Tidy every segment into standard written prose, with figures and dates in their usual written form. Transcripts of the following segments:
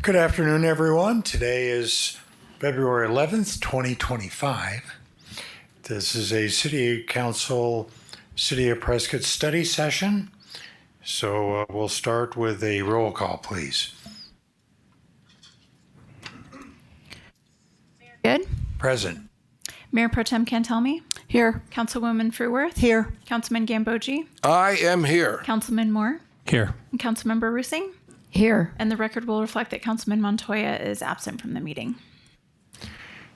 Good afternoon, everyone. Today is February 11th, 2025. This is a City Council City of Prescott study session. So we'll start with a roll call, please. Good. Present. Mayor Pro Tem Cantelmi. Here. Councilwoman Fruworth. Here. Councilman Gambogi. I am here. Councilman Moore. Here. And Councilmember Rusing. Here. And the record will reflect that Councilman Montoya is absent from the meeting.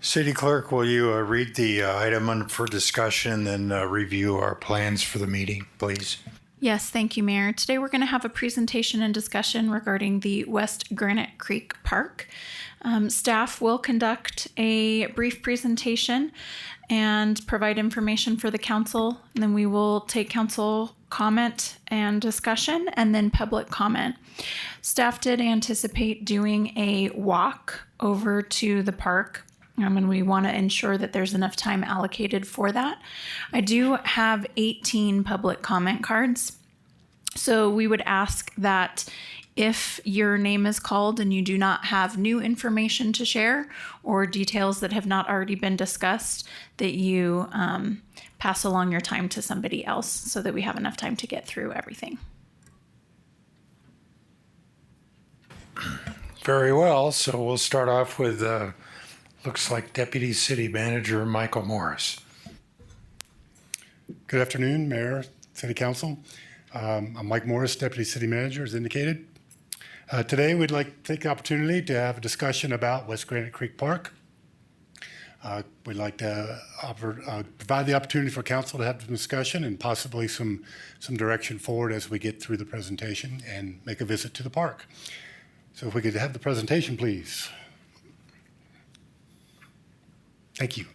City Clerk, will you read the item for discussion and then review our plans for the meeting, please? Yes, thank you, Mayor. Today we're going to have a presentation and discussion regarding the West Granite Creek Park. Staff will conduct a brief presentation and provide information for the council. And then we will take council comment and discussion and then public comment. Staff did anticipate doing a walk over to the park. And we want to ensure that there's enough time allocated for that. I do have 18 public comment cards. So we would ask that if your name is called and you do not have new information to share or details that have not already been discussed, that you pass along your time to somebody else so that we have enough time to get through everything. Very well. So we'll start off with, looks like Deputy City Manager Michael Morris. Good afternoon, Mayor, City Council. I'm Mike Morris, Deputy City Manager, as indicated. Today, we'd like to take the opportunity to have a discussion about West Granite Creek Park. We'd like to provide the opportunity for council to have the discussion and possibly some direction forward as we get through the presentation and make a visit to the park. So if we could have the presentation, please. Thank you.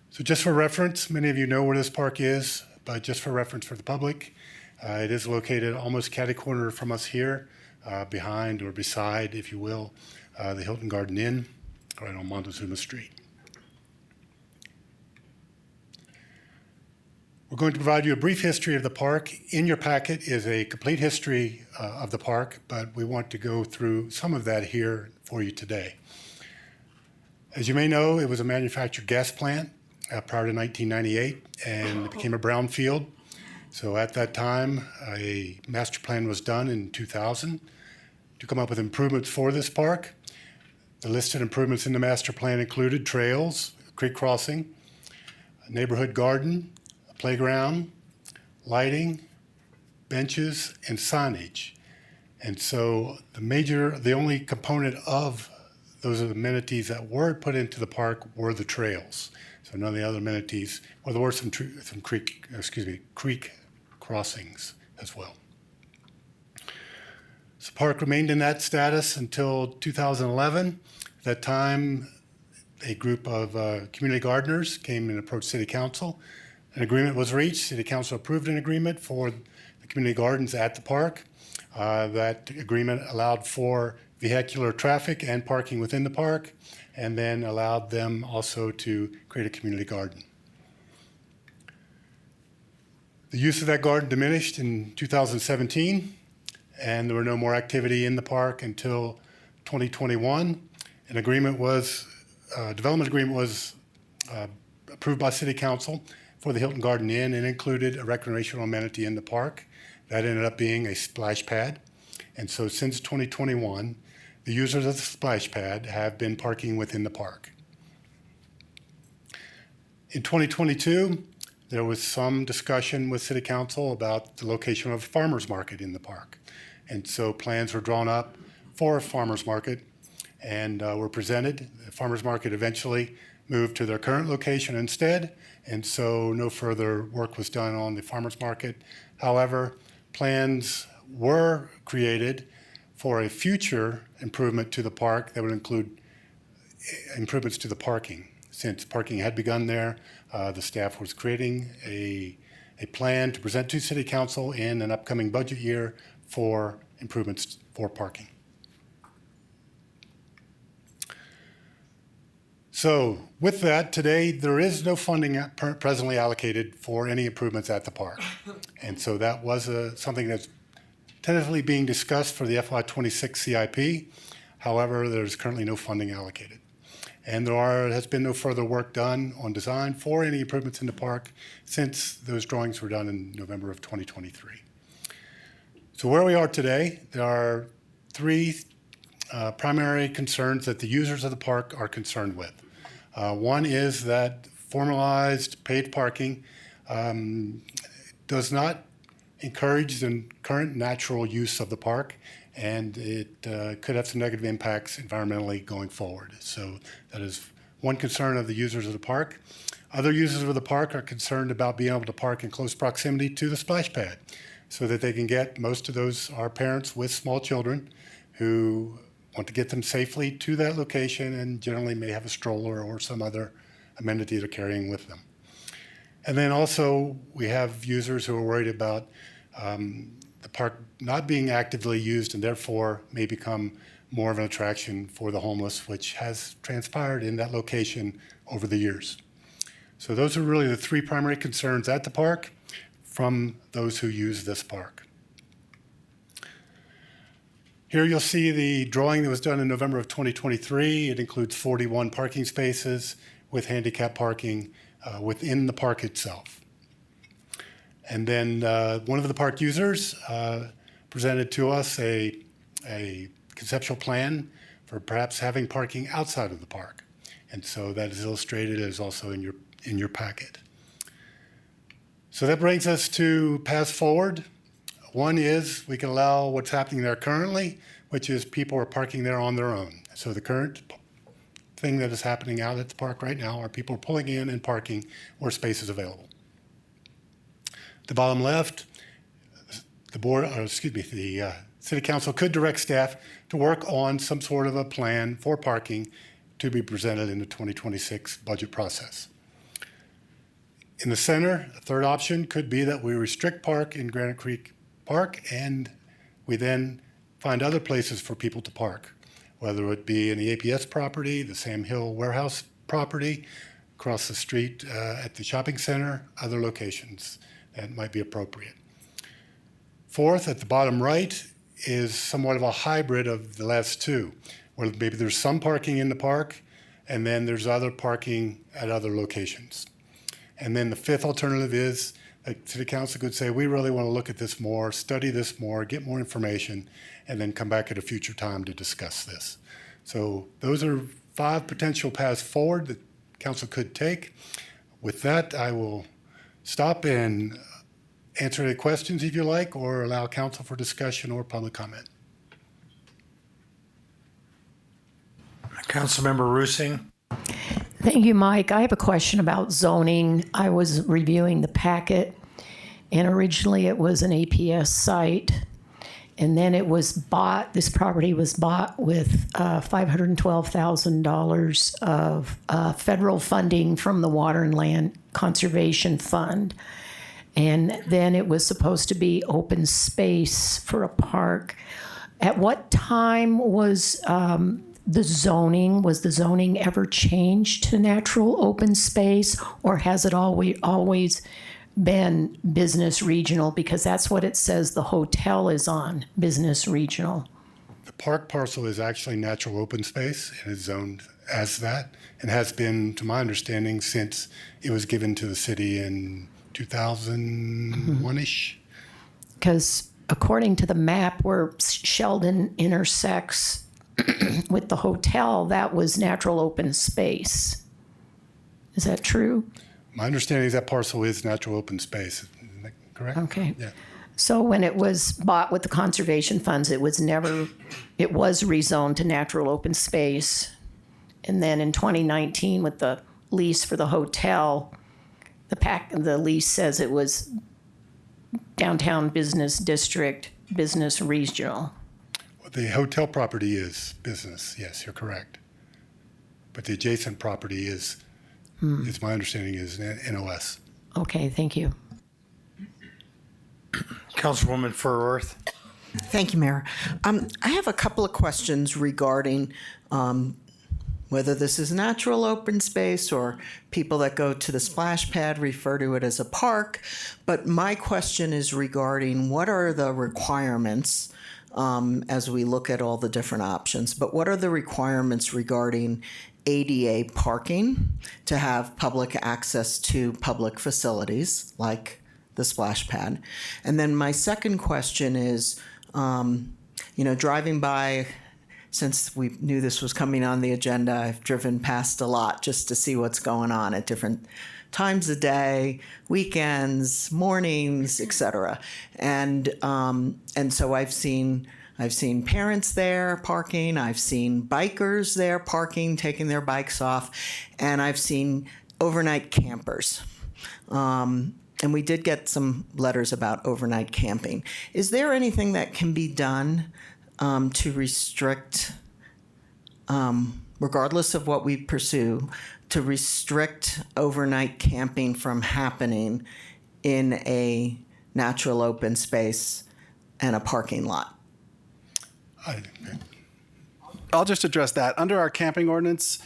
So just for reference, many of you know where this park is, but just for reference for the public, it is located almost catty-corner from us here, behind or beside, if you will, the Hilton Garden Inn, right on Montezuma Street. We're going to provide you a brief history of the park. In your packet is a complete history of the park, but we want to go through some of that here for you today. As you may know, it was a manufactured gas plant prior to 1998, and it became a brownfield. So at that time, a master plan was done in 2000 to come up with improvements for this park. The listed improvements in the master plan included trails, creek crossing, a neighborhood garden, a playground, lighting, benches, and signage. And so the only component of those amenities that were put into the park were the trails. So none of the other amenities, well, there were some creek crossings as well. So the park remained in that status until 2011. At that time, a group of community gardeners came and approached City Council. An agreement was reached. City Council approved an agreement for the community gardens at the park. That agreement allowed for vehicular traffic and parking within the park, and then allowed them also to create a community garden. The use of that garden diminished in 2017, and there were no more activity in the park until 2021. An agreement was, development agreement was approved by City Council for the Hilton Garden Inn and included a recreational amenity in the park. That ended up being a splash pad. And so since 2021, the users of the splash pad have been parking within the park. In 2022, there was some discussion with City Council about the location of a farmer's market in the park. And so plans were drawn up for a farmer's market and were presented. The farmer's market eventually moved to their current location instead, and so no further work was done on the farmer's market. However, plans were created for a future improvement to the park that would include improvements to the parking. Since parking had begun there, the staff was creating a plan to present to City Council in an upcoming budget year for improvements for parking. So with that, today there is no funding presently allocated for any improvements at the park. And so that was something that's tentatively being discussed for the FY26 CIP. However, there's currently no funding allocated. And there has been no further work done on design for any improvements in the park since those drawings were done in November of 2023. So where we are today, there are three primary concerns that the users of the park are concerned with. One is that formalized paid parking does not encourage the current natural use of the park, and it could have some negative impacts environmentally going forward. So that is one concern of the users of the park. Other users of the park are concerned about being able to park in close proximity to the splash pad so that they can get, most of those are parents with small children who want to get them safely to that location and generally may have a stroller or some other amenity they're carrying with them. And then also we have users who are worried about the park not being actively used and therefore may become more of an attraction for the homeless, which has transpired in that location over the years. So those are really the three primary concerns at the park from those who use this park. Here you'll see the drawing that was done in November of 2023. It includes 41 parking spaces with handicap parking within the park itself. And then one of the park users presented to us a conceptual plan for perhaps having parking outside of the park. And so that is illustrated as also in your packet. So that brings us to paths forward. One is we can allow what's happening there currently, which is people are parking there on their own. So the current thing that is happening out at the park right now are people pulling in and parking where space is available. The bottom left, the City Council could direct staff to work on some sort of a plan for parking to be presented in the 2026 budget process. In the center, a third option could be that we restrict park in Granite Creek Park and we then find other places for people to park, whether it be in the APS property, the Sam Hill warehouse property, across the street at the shopping center, other locations that might be appropriate. Fourth, at the bottom right, is somewhat of a hybrid of the last two, where maybe there's some parking in the park and then there's other parking at other locations. And then the fifth alternative is that City Council could say, we really want to look at this more, study this more, get more information, and then come back at a future time to discuss this. So those are 5 potential paths forward that Council could take. With that, I will stop and answer any questions if you like, or allow Council for discussion or public comment. Councilmember Roosing. Thank you, Mike. I have a question about zoning. I was reviewing the packet, and originally it was an APS site, and then it was bought, this property was bought with $512,000 of federal funding from the Water and Land Conservation Fund. And then it was supposed to be open space for a park. At what time was the zoning ever changed to natural open space, or has it always been business regional? Because that's what it says the hotel is on, business regional. The park parcel is actually natural open space and is zoned as that, and has been, to my understanding, since it was given to the city in 2001-ish. Because according to the map where Sheldon intersects with the hotel, that was natural open space. Is that true? My understanding is that parcel is natural open space. Is that correct? Okay. Yeah. So when it was bought with the conservation funds, it was rezoned to natural open space. And then in 2019, with the lease for the hotel, the lease says it was downtown business district, business regional. The hotel property is business, yes, you're correct. But the adjacent property is my understanding, is NOS. Okay, thank you. Councilwoman Furworth. Thank you, Mayor. I have a couple of questions regarding whether this is natural open space or people that go to the splash pad refer to it as a park. But my question is regarding what are the requirements as we look at all the different options, but what are the requirements regarding ADA parking to have public access to public facilities like the splash pad? And then my second question is, driving by, since we knew this was coming on the agenda, I've driven past a lot just to see what's going on at different times of day, weekends, mornings, etc. And so I've seen parents there parking, I've seen bikers there parking, taking their bikes off, and I've seen overnight campers. And we did get some letters about overnight camping. Is there anything that can be done to restrict, regardless of what we pursue, to restrict overnight camping from happening in a natural open space and a parking lot? I'll just address that. Under our camping ordinance,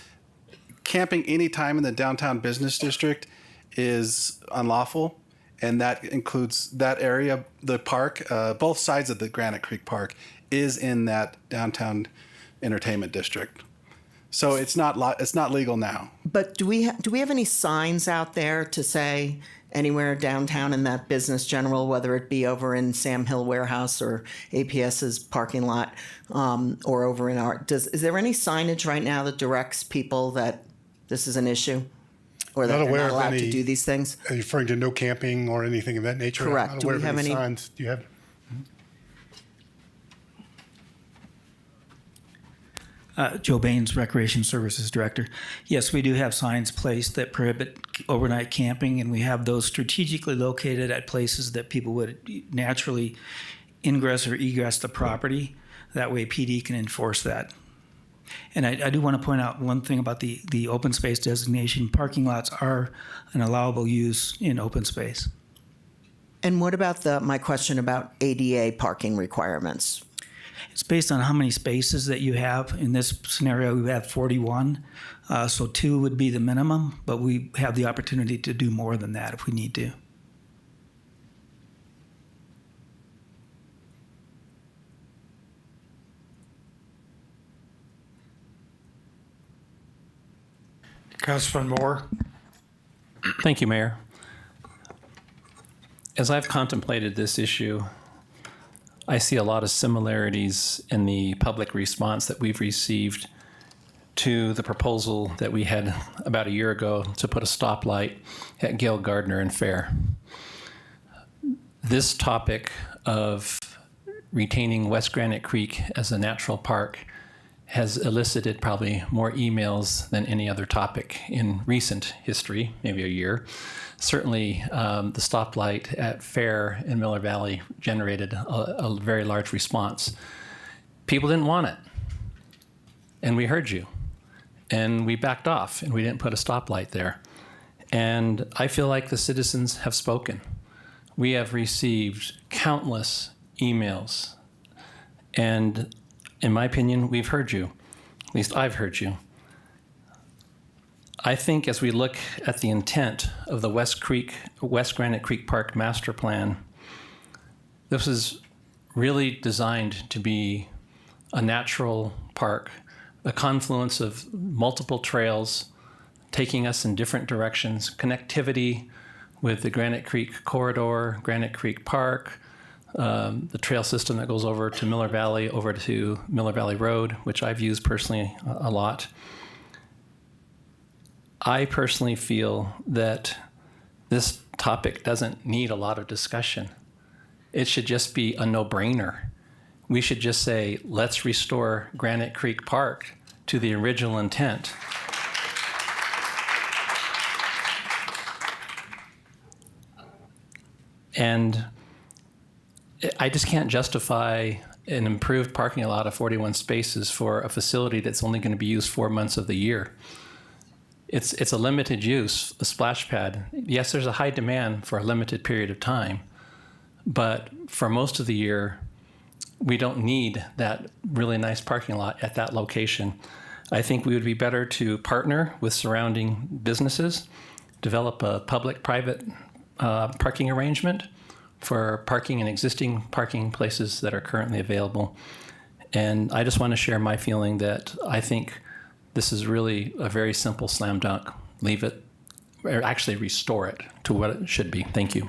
camping anytime in the downtown business district is unlawful, and that includes that area, the park, both sides of the Granite Creek Park is in that downtown entertainment district. So it's not legal now. But do we have any signs out there to say anywhere downtown in that business general, whether it be over in Sam Hill Warehouse or APS's parking lot, or over in is there any signage right now that directs people that this is an issue, or that they're not allowed to do these things? Are you referring to no camping or anything of that nature? Correct. I'm not Do aware we of have any signs? Do you have? Joe Baines, Recreation Services Director. Yes, we do have signs placed that prohibit overnight camping, and we have those strategically located at places that people would naturally ingress or egress the property. That way PD can enforce that. And I do want to point out one thing about the open space designation. Parking lots are an allowable use in open space. And what about my question about ADA parking requirements? It's based on how many spaces that you have. In this scenario, we have 41, so 2 would be the minimum, but we have the opportunity to do more than that if we need to. Councilman Moore? Thank you, Mayor. As I've contemplated this issue, I see a lot of similarities in the public response that we've received to the proposal that we had about a year ago to put a stoplight at Gail Gardner and Fair. This topic of retaining West Granite Creek as a natural park has elicited probably more emails than any other topic in recent history, maybe a year. Certainly, the stoplight at Fair in Miller Valley generated a very large response. People didn't want it, and we heard you, and we backed off, and we didn't put a stoplight there. And I feel like the citizens have spoken. We have received countless emails, and in my opinion, we've heard you. At least I've heard you. I think as we look at the intent of the West Granite Creek Park Master Plan, this is really designed to be a natural park, a confluence of multiple trails taking us in different directions, connectivity with the Granite Creek Corridor, Granite Creek Park, the trail system that goes over to Miller Valley, over to Miller Valley Road, which I've used personally a lot. I personally feel that this topic doesn't need a lot of discussion. It should just be a no-brainer. We should just say, let's restore Granite Creek Park to the original intent. And I just can't justify an improved parking lot of 41 spaces for a facility that's only going to be used 4 months of the year. It's a limited use, a splash pad. Yes, there's a high demand for a limited period of time, but for most of the year, we don't need that really nice parking lot at that location. I think we would be better to partner with surrounding businesses, develop a public-private parking arrangement for parking in existing parking places that are currently available. And I just want to share my feeling that I think this is really a very simple slam dunk. Leave it, or actually restore it to what it should be. Thank you.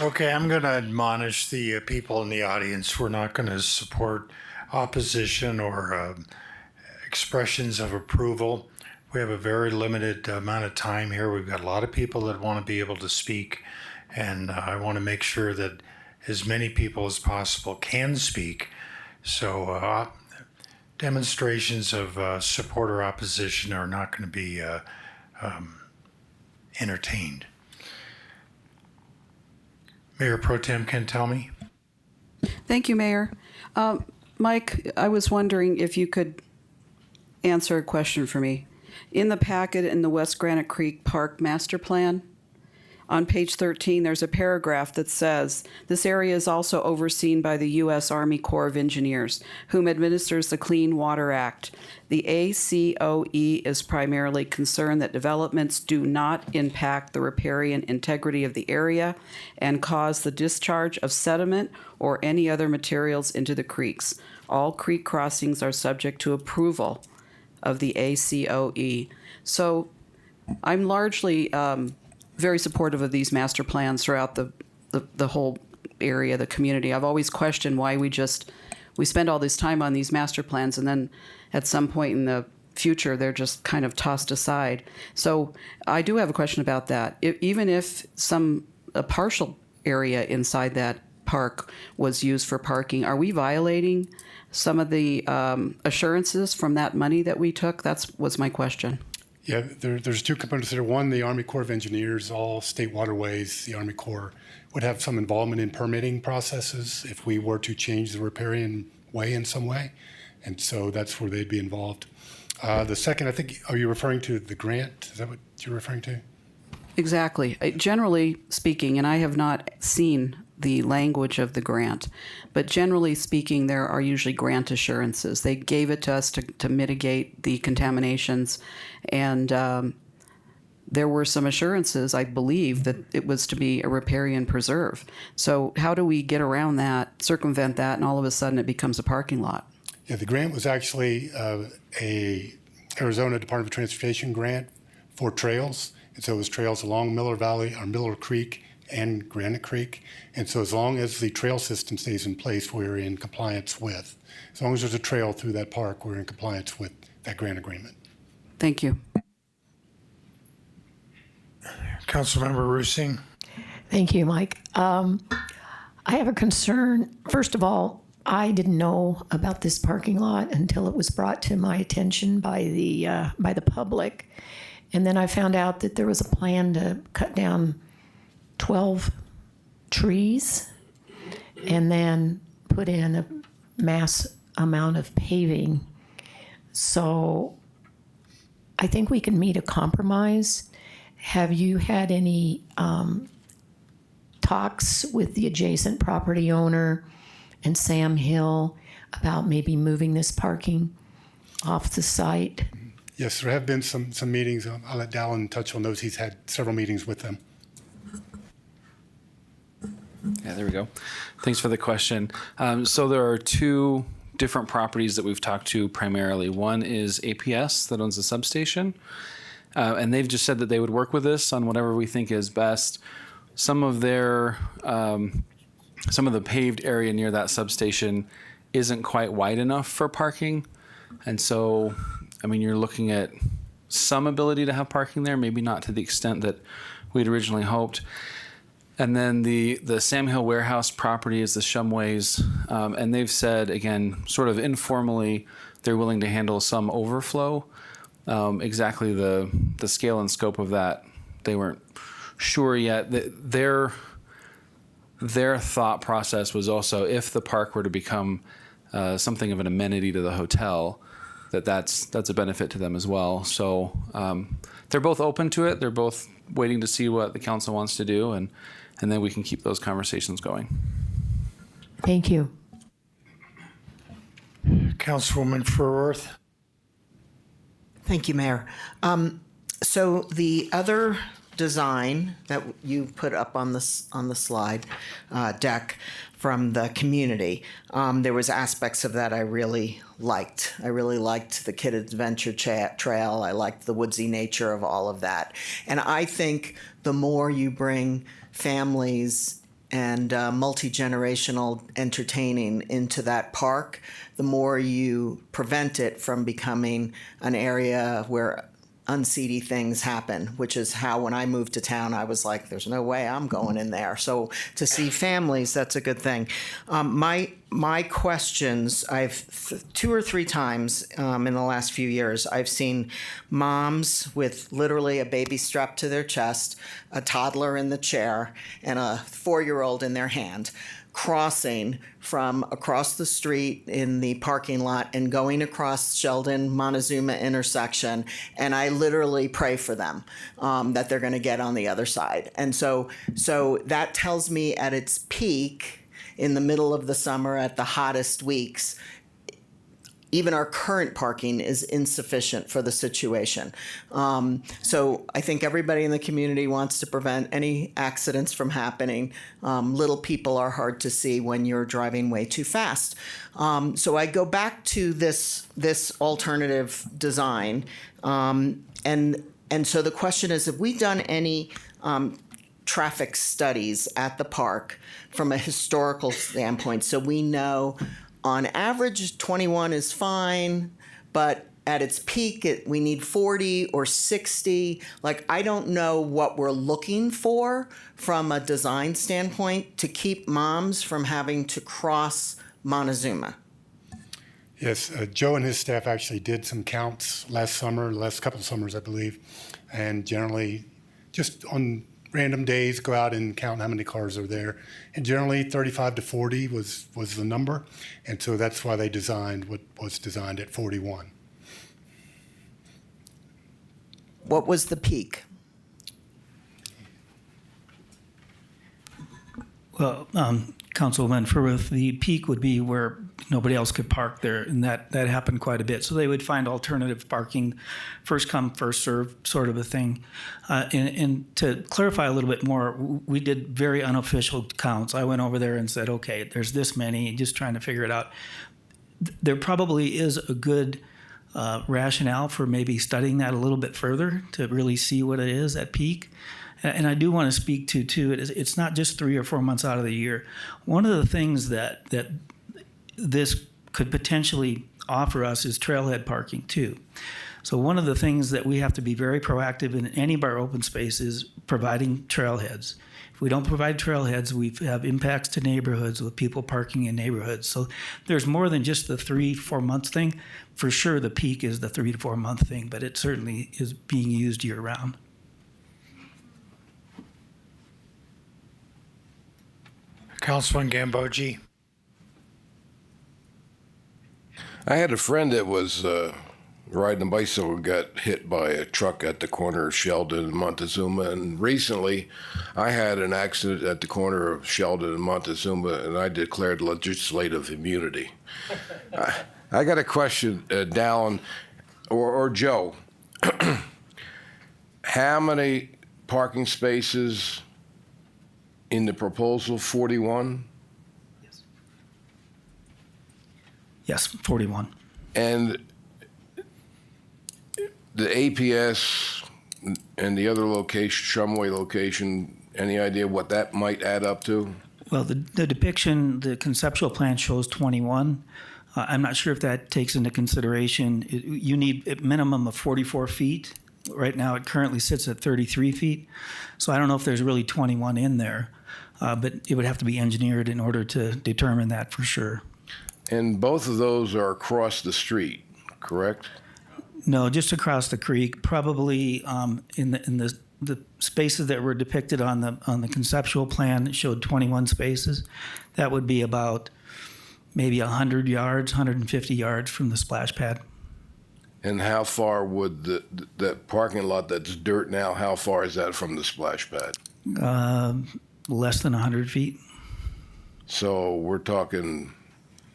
Okay, I'm going to admonish the people in the audience. We're not going to support opposition or expressions of approval. We have a very limited amount of time here. We've got a lot of people that want to be able to speak, and I want to make sure that as many people as possible can speak. So demonstrations of support or opposition are not going to be entertained. Mayor Pro Tem can tell me. Thank you, Mayor. Mike, I was wondering if you could answer a question for me. In the packet in the West Granite Creek Park Master Plan, on page 13, there's a paragraph that says, this area is also overseen by the U.S. Army Corps of Engineers, whom administers the Clean Water Act. The ACOE is primarily concerned that developments do not impact the riparian integrity of the area and cause the discharge of sediment or any other materials into the creeks. All creek crossings are subject to approval of the ACOE. So I'm largely very supportive of these master plans throughout the whole area, the community. I've always questioned why we spend all this time on these master plans and then at some point in the future they're just kind of tossed aside. So I do have a question about that. Even if a partial area inside that park was used for parking, are we violating some of the assurances from that money that we took? Was my question. Yeah, there's two components there. One, the Army Corps of Engineers, all state waterways, the Army Corps would have some involvement in permitting processes if we were to change the riparian way in some way. And so that's where they'd be involved. The second, I think, are you referring to the grant? Is that what you're referring to? Exactly. Generally speaking, and I have not seen the language of the grant, but generally speaking, there are usually grant assurances. They gave it to us to mitigate the contaminations, and there were some assurances, I believe, that it was to be a riparian preserve. So how do we get around that, circumvent that, and all of a sudden it becomes a parking lot? Yeah, the grant was actually a Arizona Department of Transportation grant for trails. And so it was trails along Miller Valley, or Miller Creek, and Granite Creek. And so as long as the trail system stays in place, we're in compliance with. As long as there's a trail through that park, we're in compliance with that grant agreement. Thank you. Councilmember Rusing. Thank you, Mike. I have a concern. First of all, I didn't know about this parking lot until it was brought to my attention by the public. And then I found out that there was a plan to cut down 12 trees and then put in a mass amount of paving. So I think we can meet a compromise. Have you had any talks with the adjacent property owner and Sam Hill about maybe moving this parking off the site? Yes, there have been some meetings. I'll let Dallin touch on those. He's had several meetings with them. Yeah, there we go. Thanks for the question. So there are two different properties that we've talked to primarily. One is APS that owns the substation, and they've just said that they would work with us on whatever we think is best. Some of the paved area near that substation isn't quite wide enough for parking, and so, I mean, you're looking at some ability to have parking there, maybe not to the extent that we'd originally hoped. And then the Sam Hill Warehouse property is the Shumways, and they've said, again, sort of informally, they're willing to handle some overflow. Exactly the scale and scope of that, they weren't sure yet. Their thought process was also, if the park were to become something of an amenity to the hotel, that's a benefit to them as well. So they're both open to it. They're both waiting to see what the council wants to do, and then we can keep those conversations going. Thank you. Councilwoman Furworth. Thank you, Mayor. So the other design that you put up on the slide deck from the community, there was aspects of that I really liked. I really liked the Kid Adventure Trail. I liked the woodsy nature of all of that. And I think the more you bring families and multi-generational entertaining into that park, the more you prevent it from becoming an area where unseedy things happen, which is how when I moved to town, I was like, there's no way I'm going in there. So to see families, that's a good thing. My questions, I've 2 or 3 times in the last few years, I've seen moms with literally a baby strapped to their chest, a toddler in the chair, and a 4-year-old in their hand, crossing from across the street in the parking lot and going across Sheldon Montezuma intersection. And I literally pray for them that they're going to get on the other side. And so that tells me at its peak in the middle of the summer at the hottest weeks, even our current parking is insufficient for the situation. So I think everybody in the community wants to prevent any accidents from happening. Little people are hard to see when you're driving way too fast. So I go back to this alternative design. And so the question is, have we done any traffic studies at the park from a historical standpoint, so we know on average 21 is fine, but at its peak we need 40 or 60? Like, I don't know what we're looking for from a design standpoint to keep moms from having to cross Montezuma. Yes, Joe and his staff actually did some counts last couple of summers, I believe, and generally just on random days go out and count how many cars are there. And generally 35 to 40 was the number. And so that's why they designed what was designed at 41. What was the peak? Well, Councilwoman Furworth, the peak would be where nobody else could park there, and that happened quite a bit. So they would find alternative parking, first come, first serve sort of a thing. And to clarify a little bit more, we did very unofficial counts. I went over there and said, okay, there's this many, just trying to figure it out. There probably is a good rationale for maybe studying that a little bit further to really see what it is at peak. And I do want to speak to, too, it's not just 3 or 4 months out of the year. One of the things that this could potentially offer us is trailhead parking, too. So one of the things that we have to be very proactive in any of our open space is providing trailheads. If we don't provide trailheads, we have impacts to neighborhoods with people parking in neighborhoods. So there's more than just the 3-4 months thing. For sure, the peak is the 3 to 4 month thing, but it certainly is being used year round. Councilman Gambogi. I had a friend that was riding a bicycle and got hit by a truck at the corner of Sheldon and Montezuma. And recently, I had an accident at the corner of Sheldon and Montezuma, and I declared legislative immunity. I got a question, Dallin or Joe. How many parking spaces in the proposal? 41? Yes, 41. And the APS and the other location, Shumway location, any idea what that might add up to? Well, the depiction, the conceptual plan shows 21. I'm not sure if that takes into consideration, you need a minimum of 44 feet. Right now, it currently sits at 33 feet. So I don't know if there's really 21 in there, but it would have to be engineered in order to determine that for sure. And both of those are across the street, correct? No, just across the creek, probably in the spaces that were depicted on the conceptual plan. It showed 21 spaces. That would be about maybe 100 yards, 150 yards from the splash pad. And how far would that parking lot that's dirt now, how far is that from the splash pad? Less than 100 feet. So we're talking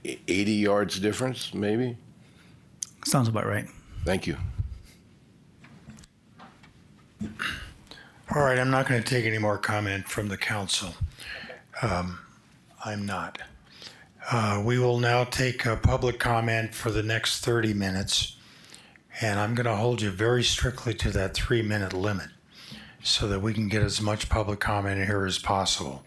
80 yards difference, maybe? Sounds about right. Thank you. All right, I'm not going to take any more comment from the council. I'm not. We will now take a public comment for the next 30 minutes, and I'm going to hold you very strictly to that 3-minute limit so that we can get as much public comment in here as possible.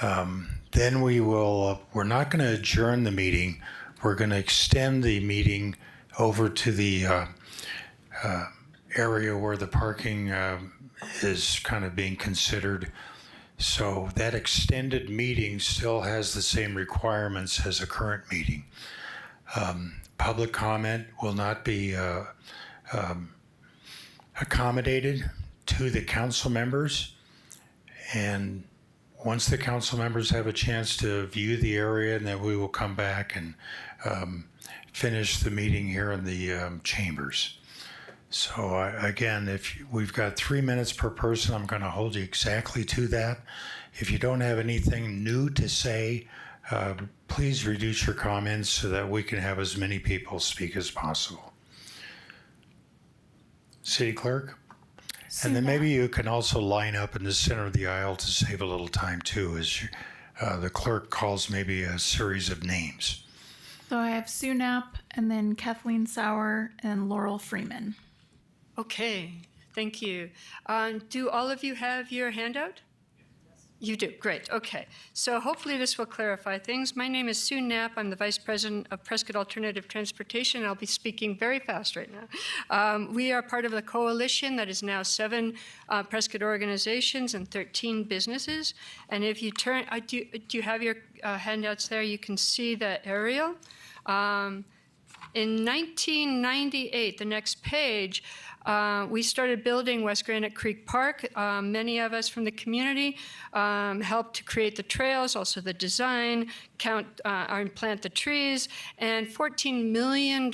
Then we're not going to adjourn the meeting. We're going to extend the meeting over to the area where the parking is kind of being considered. So that extended meeting still has the same requirements as a current meeting. Public comment will not be accommodated to the council members. And once the council members have a chance to view the area, and then we will come back and finish the meeting here in the chambers. So again, if we've got 3 minutes per person, I'm going to hold you exactly to that. If you don't have anything new to say, please reduce your comments so that we can have as many people speak as possible. City Clerk? And then maybe you can also line up in the center of the aisle to save a little time too, as the clerk calls maybe a series of names. So I have Sue Knapp, and then Kathleen Sauer and Laurel Freeman. Okay, thank you. Do all of you have your handout? You do, great, okay. So hopefully this will clarify things. My name is Sue Knapp. I'm the Vice President of Prescott Alternative Transportation. I'll be speaking very fast right now. We are part of the coalition that is now 7 Prescott organizations and 13 businesses. And if you turn, do you have your handouts there? You can see the aerial. In 1998, the next page, we started building West Granite Creek Park. Many of us from the community helped to create the trails, also the design, plant the trees, and $14 million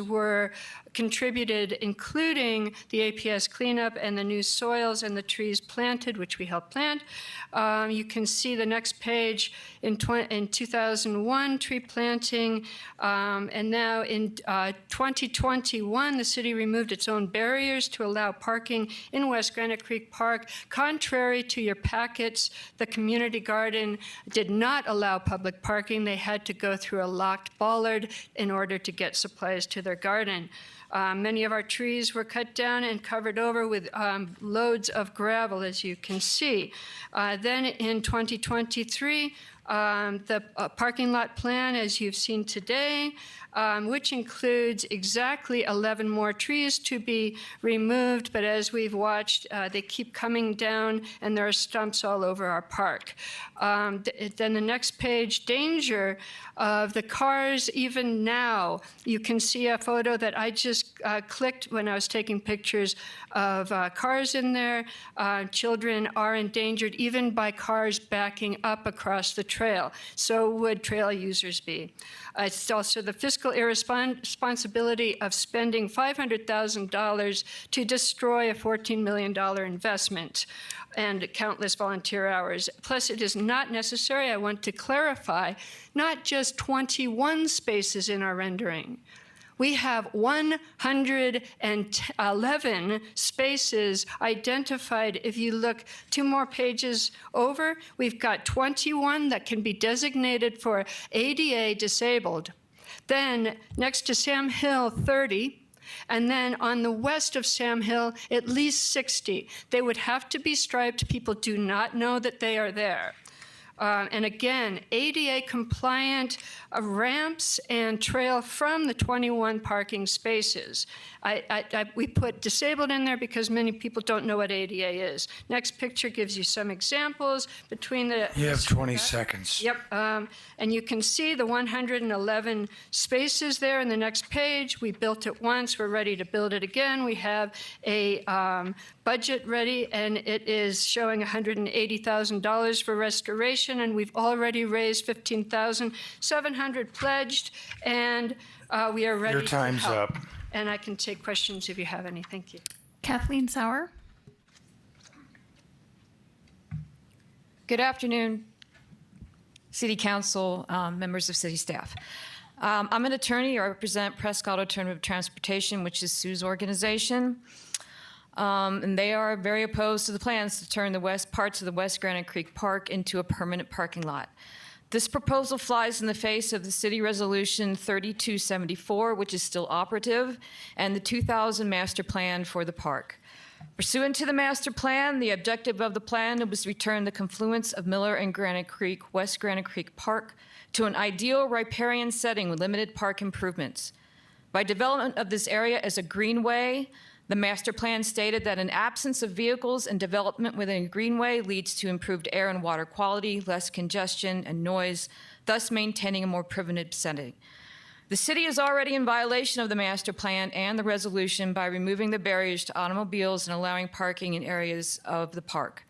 were contributed, including the APS cleanup and the new soils and the trees planted, which we helped plant. You can see the next page in 2001, tree planting, and now in 2021, the city removed its own barriers to allow parking in West Granite Creek Park. Contrary to your packets, the community garden did not allow public parking. They had to go through a locked bollard in order to get supplies to their garden. Many of our trees were cut down and covered over with loads of gravel, as you can see. Then in 2023, the parking lot plan, as you've seen today, which includes exactly 11 more trees to be removed. But as we've watched, they keep coming down, and there are stumps all over our park. Then the next page, danger of the cars. Even now, you can see a photo that I just clicked when I was taking pictures of cars in there. Children are endangered even by cars backing up across the trail. So would trail users be. It's also the fiscal irresponsibility of spending $500,000 to destroy a $14 million investment and countless volunteer hours. Plus, it is not necessary, I want to clarify, not just 21 spaces in our rendering. We have 111 spaces identified. If you look 2 more pages over, we've got 21 that can be designated for ADA disabled. Then next to Sam Hill, 30. And then on the west of Sam Hill, at least 60. They would have to be striped. People do not know that they are there. And again, ADA compliant ramps and trail from the 21 parking spaces. We put disabled in there because many people don't know what ADA is. Next picture gives you some examples between the... You have 20 seconds. Yep. And you can see the 111 spaces there in the next page. We built it once. We're ready to build it again. We have a budget ready, and it is showing $180,000 for restoration, and we've already raised $15,700 pledged, and we are ready. Your time's to help. up. And I can take questions if you have any. Thank you. Kathleen Sauer. Good afternoon. City Council, members of city staff. I'm an attorney. I represent Prescott Alternative Transportation, which is Sue's organization. And they are very opposed to the plans to turn the west parts of the West Granite Creek Park into a permanent parking lot. This proposal flies in the face of the City Resolution 3274, which is still operative, and the 2000 Master Plan for the park. Pursuant to the master plan, the objective of the plan was to return the confluence of Miller and Granite Creek, West Granite Creek Park, to an ideal riparian setting with limited park improvements. By development of this area as a greenway, the master plan stated that an absence of vehicles and development within a greenway leads to improved air and water quality, less congestion and noise, thus maintaining a more preventive setting. The city is already in violation of the master plan and the resolution by removing the barriers to automobiles and allowing parking in areas of the park.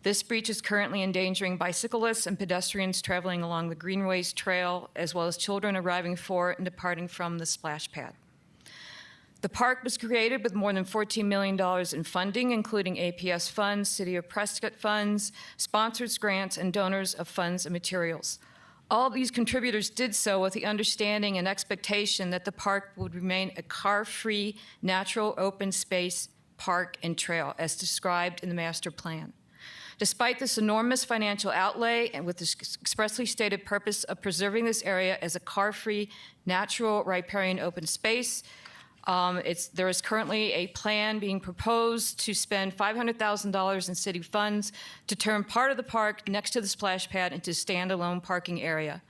This breach is currently endangering bicyclists and pedestrians traveling along the Greenways Trail, as well as children arriving for and departing from the splash pad. The park was created with more than $14 million in funding, including APS funds, City of Prescott funds, sponsors, grants, and donors of funds and materials. All these contributors did so with the understanding and expectation that the park would remain a car-free, natural, open space park and trail, as described in the master plan. Despite this enormous financial outlay and with the expressly stated purpose of preserving this area as a car-free, natural, riparian open space, there is currently a plan being proposed to spend $500,000 in city funds to turn part of the park next to the splash pad into a standalone parking area.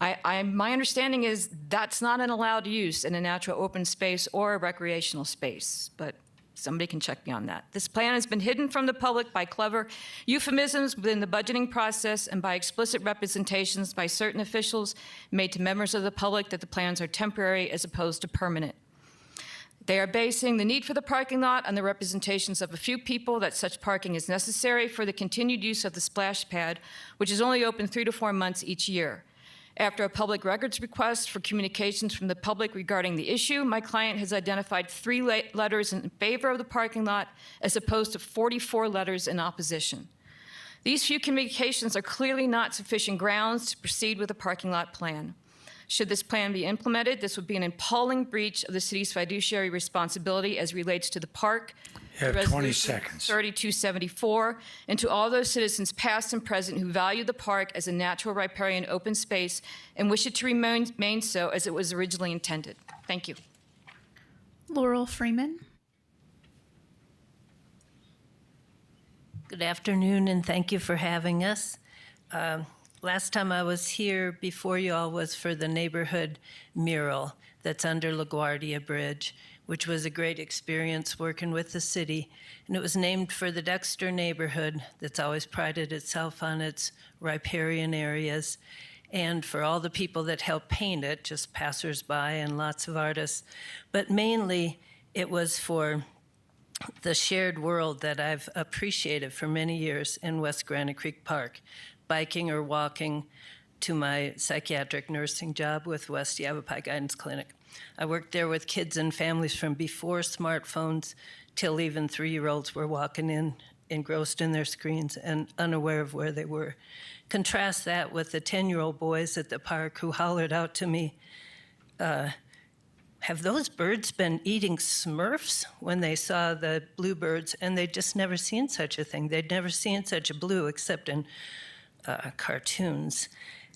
My understanding is that's not an allowed use in a natural open space or a recreational space, but somebody can check me on that. This plan has been hidden from the public by clever euphemisms within the budgeting process and by explicit representations by certain officials made to members of the public that the plans are temporary as opposed to permanent. They are basing the need for the parking lot on the representations of a few people that such parking is necessary for the continued use of the splash pad, which is only open 3 to 4 months each year. After a public records request for communications from the public regarding the issue, my client has identified 3 letters in favor of the parking lot as opposed to 44 letters in opposition. These few communications are clearly not sufficient grounds to proceed with a parking lot plan. Should this plan be implemented, this would be an appalling breach of the city's fiduciary responsibility as relates to the park, You have 20 Resolution seconds. 3274, and to all those citizens past and present who value the park as a natural riparian open space and wish it to remain so as it was originally intended. Thank you. Laurel Freeman. Good afternoon, and thank you for having us. Last time I was here before you all was for the neighborhood mural that's under LaGuardia Bridge, which was a great experience working with the city. And it was named for the Dexter neighborhood that's always prided itself on its riparian areas, and for all the people that helped paint it, just passersby and lots of artists. But mainly it was for the shared world that I've appreciated for many years in West Granite Creek Park, biking or walking to my psychiatric nursing job with West Yavapai Guidance Clinic. I worked there with kids and families from before smartphones till even 3-year-olds were walking in, engrossed in their screens and unaware of where they were. Contrast that with the 10-year-old boys at the park who hollered out to me, have those birds been eating Smurfs when they saw the bluebirds? And they'd just never seen such a thing. They'd never seen such a blue except in cartoons.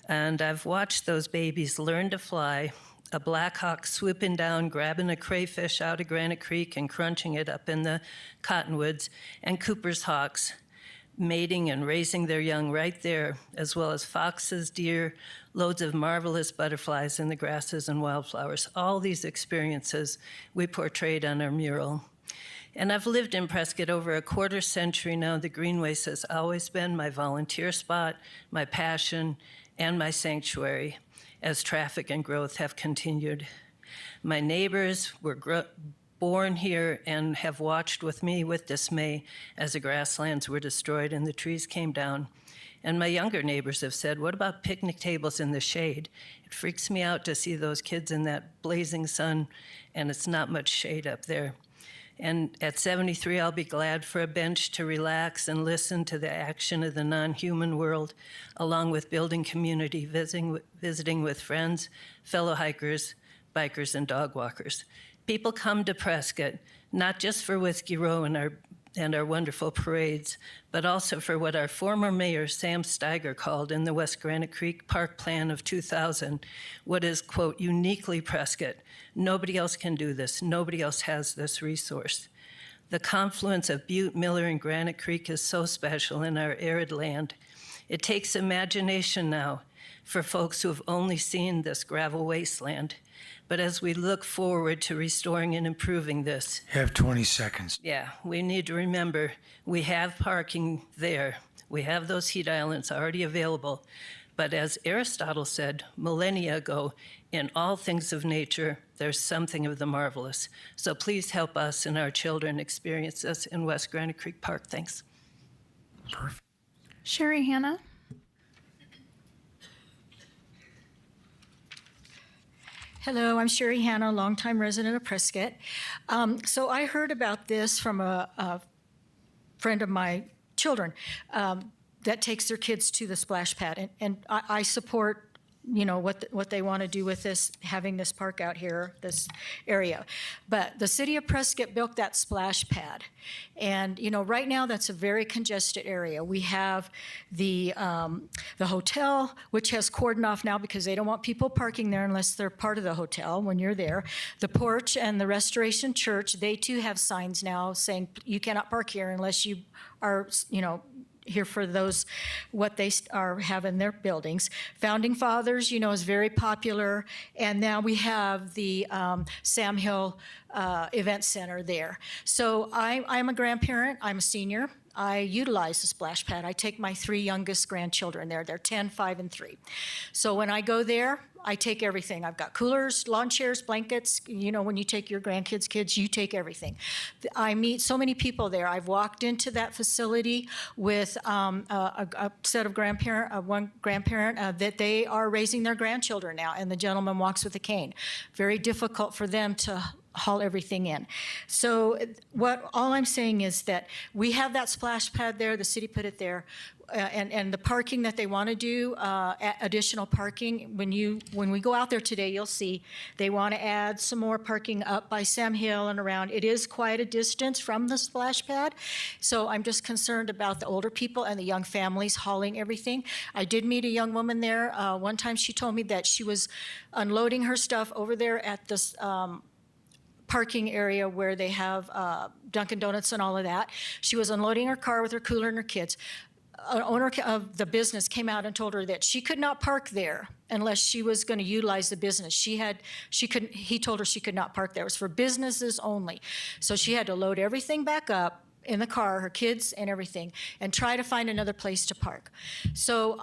And I've watched those babies learn to fly, a black hawk swooping down, grabbing a crayfish out of Granite Creek and crunching it up in the cottonwoods, and Cooper's hawks mating and raising their young right there, as well as foxes, deer, loads of marvelous butterflies in the grasses and wildflowers. All these experiences we portrayed on our mural. And I've lived in Prescott over a quarter century now. The Greenways has always been my volunteer spot, my passion, and my sanctuary as traffic and growth have continued. My neighbors were born here and have watched with me with dismay as the grasslands were destroyed and the trees came down. And my younger neighbors have said, what about picnic tables in the shade? It freaks me out to see those kids in that blazing sun, and it's not much shade up there. And at 73, I'll be glad for a bench to relax and listen to the action of the non-human world, along with building community, visiting with friends, fellow hikers, bikers, and dog walkers. People come to Prescott not just for Whiskey Row and our wonderful parades, but also for what our former mayor, Sam Steiger, called in the West Granite Creek Park Plan of 2000, what is, quote, uniquely Prescott. Nobody else can do this. Nobody else has this resource. The confluence of Butte, Miller, and Granite Creek is so special in our arid land. It takes imagination now for folks who have only seen this gravel wasteland. But as we look forward to restoring and improving this, You have 20 seconds. yeah, we need to remember we have parking there. We have those heat islands already available. But as Aristotle said millennia ago, in all things of nature, there's something of the marvelous. So please help us and our children experience this in West Granite Creek Park. Thanks. Perfect. Sherry Hannah. Hello, I'm Sherry Hanna, longtime resident of Prescott. So I heard about this from a friend of my children that takes their kids to the splash pad, and I support, you know, what they want to do with this, having this park out here, this area. But the city of Prescott built that splash pad, and you know, right now that's a very congested area. We have the hotel, which has cordoned off now because they don't want people parking there unless they're part of the hotel when you're there. The porch and the Restoration Church, they too have signs now saying you cannot park here unless you are, you know, here for those, what they have in their buildings. Founding Fathers, you know, is very popular. And now we have the Sam Hill Event Center there. So I'm a grandparent, I'm a senior. I utilize the splash pad. I take my 3 youngest grandchildren there. They're 10, 5, and 3. So when I go there, I take everything. I've got coolers, lawn chairs, blankets. You know, when you take your grandkids' kids, you take everything. I meet so many people there. I've walked into that facility with a set of one grandparent that they are raising their grandchildren now, and the gentleman walks with a cane. Very difficult for them to haul everything in. So all I'm saying is that we have that splash pad there, the city put it there, and the parking that they want to do, additional parking, when we go out there today, you'll see they want to add some more parking up by Sam Hill and around. It is quite a distance from the splash pad, so I'm just concerned about the older people and the young families hauling everything. I did meet a young woman there. One time she told me that she was unloading her stuff over there at this parking area where they have Dunkin' Donuts and all of that. She was unloading her car with her cooler and her kids. An owner of the business came out and told her that she could not park there unless she was going to utilize the business. He told her she could not park there. It was for businesses only. So she had to load everything back up in the car, her kids and everything, and try to find another place to park. So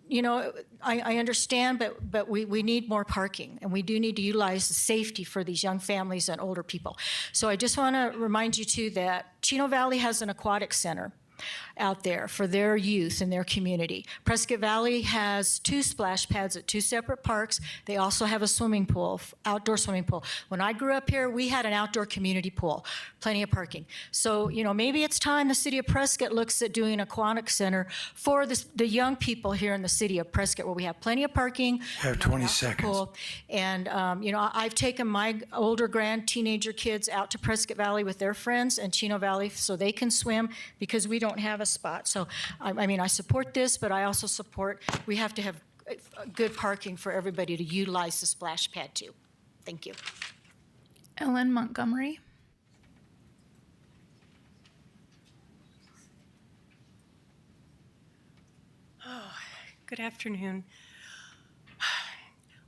you know, I understand, but we need more parking, and we do need to utilize the safety for these young families and older people. So I just want to remind you too that Chino Valley has an aquatic center out there for their youth and their community. Prescott Valley has 2 splash pads at 2 separate parks. They also have a swimming pool, outdoor swimming pool. When I grew up here, we had an outdoor community pool, plenty of parking. So, you know, maybe it's time the city of Prescott looks at doing an aquatic center for the young people here in the city of Prescott, where we have plenty of parking. You have 20 seconds. Pool. And, you know, I've taken my older teenager kids out to Prescott Valley with their friends and Chino Valley so they can swim, because we don't have a spot. So, I mean, I support this, but I also support we have to have good parking for everybody to utilize the splash pad too. Thank you. Ellen Montgomery. Good afternoon.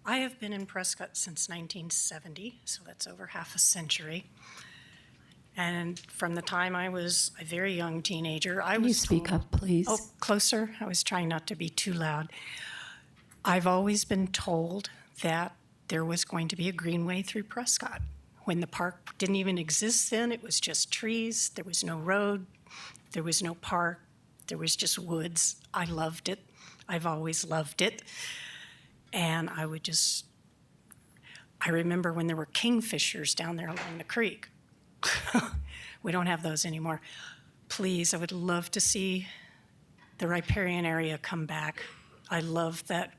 I have been in Prescott since 1970, so that's over half a century. And from the time I was a very young teenager, Can you speak up, please? Oh, closer? I was trying not to be too loud. I've always been told that there was going to be a greenway through Prescott. When the park didn't even exist then, it was just trees, there was no road, there was no park, there was just woods. I loved it. I've always loved it. And I remember when there were kingfishers down there along the creek. We don't have those anymore. Please, I would love to see the riparian area come back. I love that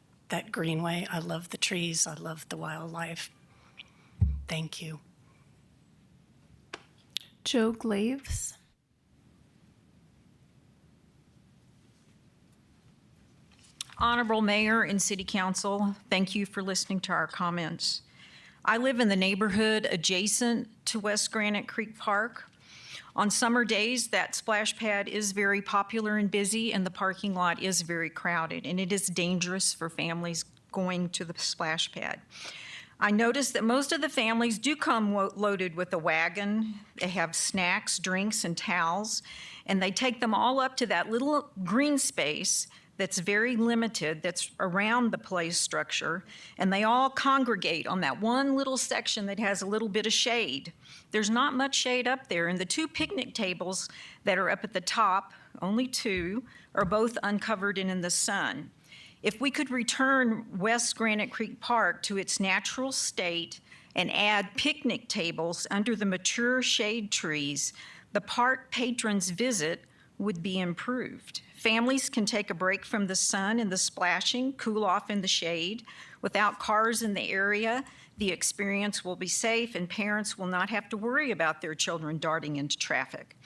greenway. I love the trees. I love the wildlife. Thank you. Joe Glaves. Honorable Mayor and City Council, thank you for listening to our comments. I live in the neighborhood adjacent to West Granite Creek Park. On summer days, that splash pad is very popular and busy, and the parking lot is very crowded, and it is dangerous for families going to the splash pad. I noticed that most of the families do come loaded with a wagon. They have snacks, drinks, and towels, and they take them all up to that little green space that's very limited, that's around the play structure, and they all congregate on that one little section that has a little bit of shade. There's not much shade up there, and the two picnic tables that are up at the top, only two, are both uncovered and in the sun. If we could return West Granite Creek Park to its natural state and add picnic tables under the mature shade trees, the park patrons' visit would be improved. Families can take a break from the sun and the splashing, cool off in the shade. Without cars in the area, the experience will be safe and parents will not have to worry about their children darting into traffic.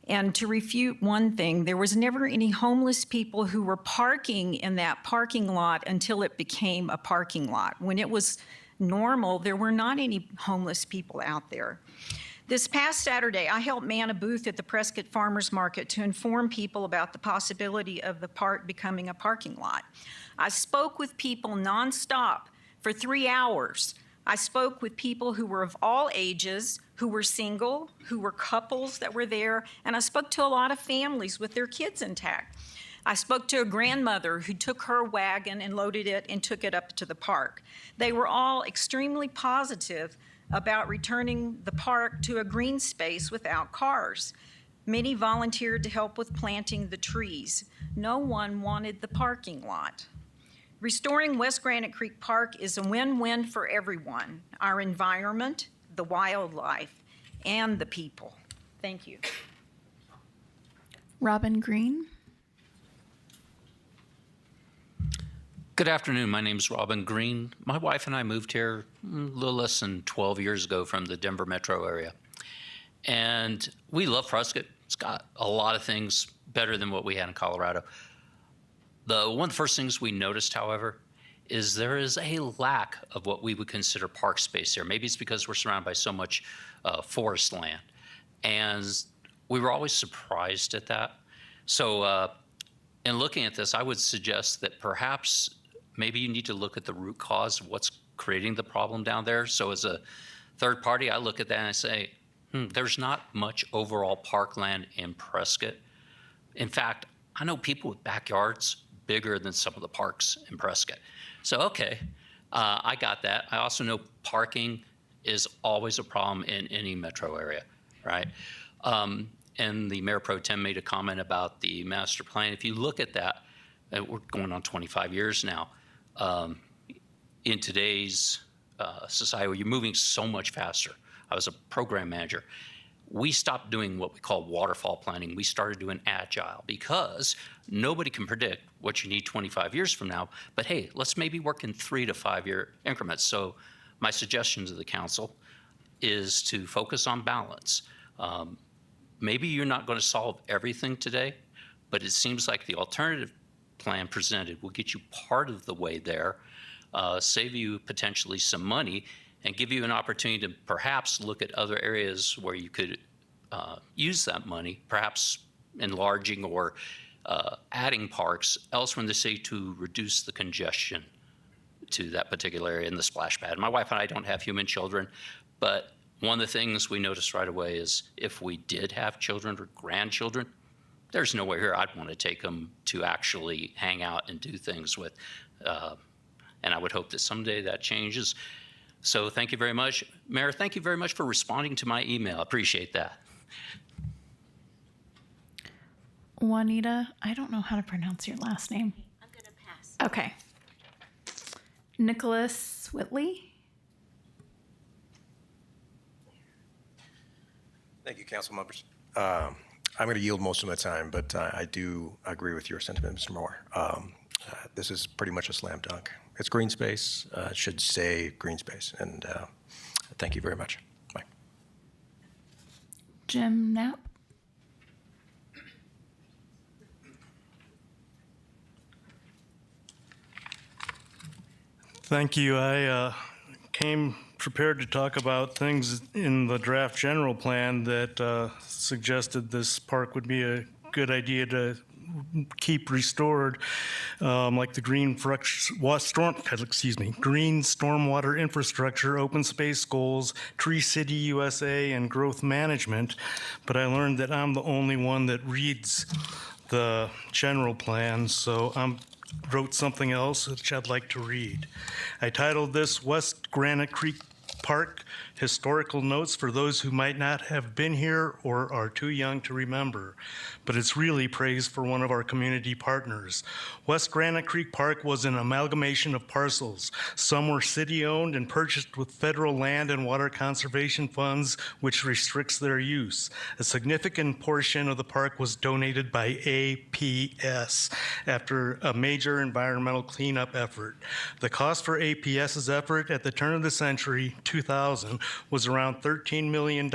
And to refute one thing, there was never any homeless people who were parking in that parking lot until it became a parking lot. When it was normal, there were not any homeless people out there. This past Saturday, I helped man a booth at the Prescott Farmers Market to inform people about the possibility of the park becoming a parking lot. I spoke with people nonstop for 3 hours. I spoke with people who were of all ages, who were single, who were couples that were there, and I spoke to a lot of families with their kids intact. I spoke to a grandmother who took her wagon and loaded it and took it up to the park. They were all extremely positive about returning the park to a green space without cars. Many volunteered to help with planting the trees. No one wanted the parking lot. Restoring West Granite Creek Park is a win-win for everyone, our environment, the wildlife, and the people. Thank you. Robin Green. Good afternoon. My name is Robin Green. My wife and I moved here a little less than 12 years ago from the Denver metro area. And we love Prescott. It's got a lot of things better than what we had in Colorado. One of the first things we noticed, however, is there is a lack of what we would consider park space here. Maybe it's because we're surrounded by so much forest land. And we were always surprised at that. So in looking at this, I would suggest that perhaps maybe you need to look at the root cause of what's creating the problem down there. So as a third party, I look at that and I say, there's not much overall parkland in Prescott. In fact, I know people with backyards bigger than some of the parks in Prescott. So, okay, I got that. I also know parking is always a problem in any metro area, right? And the Mayor Pro Tem made a comment about the master plan. If you look at that, we're going on 25 years now. In today's society, you're moving so much faster. I was a program manager. We stopped doing what we call waterfall planning. We started doing agile because nobody can predict what you need 25 years from now. But hey, let's maybe work in 3 to 5 year increments. So my suggestion to the council is to focus on balance. Maybe you're not going to solve everything today, but it seems like the alternative plan presented will get you part of the way there, save you potentially some money, and give you an opportunity to perhaps look at other areas where you could use that money, perhaps enlarging or adding parks elsewhere in the city to reduce the congestion to that particular area in the splash pad. My wife and I don't have human children, but one of the things we noticed right away is if we did have children or grandchildren, there's nowhere here I'd want to take them to actually hang out and do things with. And I would hope that someday that changes. So thank you very much. Mayor, thank you very much for responding to my email. I appreciate that. Juanita, I don't know how to pronounce your last name. I'm going to pass. Okay. Nicholas Whitley. Thank you, council members. I'm going to yield most of my time, but I do agree with your sentiment, Mr. Moore. This is pretty much a slam dunk. It's green space. It should stay green space. And thank you very much. Bye. Jim Knapp. Thank you. I came prepared to talk about things in the draft general plan that suggested this park would be a good idea to keep restored, like the green stormwater infrastructure, open space goals, Tree City USA, and growth management. But I learned that I'm the only one that reads the general plan, so I wrote something else which I'd like to read. I titled this West Granite Creek Park Historical Notes for those who might not have been here or are too young to remember, but it's really praise for one of our community partners. West Granite Creek Park was an amalgamation of parcels. Some were city-owned and purchased with federal land and water conservation funds, which restricts their use. A significant portion of the park was donated by APS after a major environmental cleanup effort. The cost for APS's effort at the turn of the century, 2000, was around $13 million,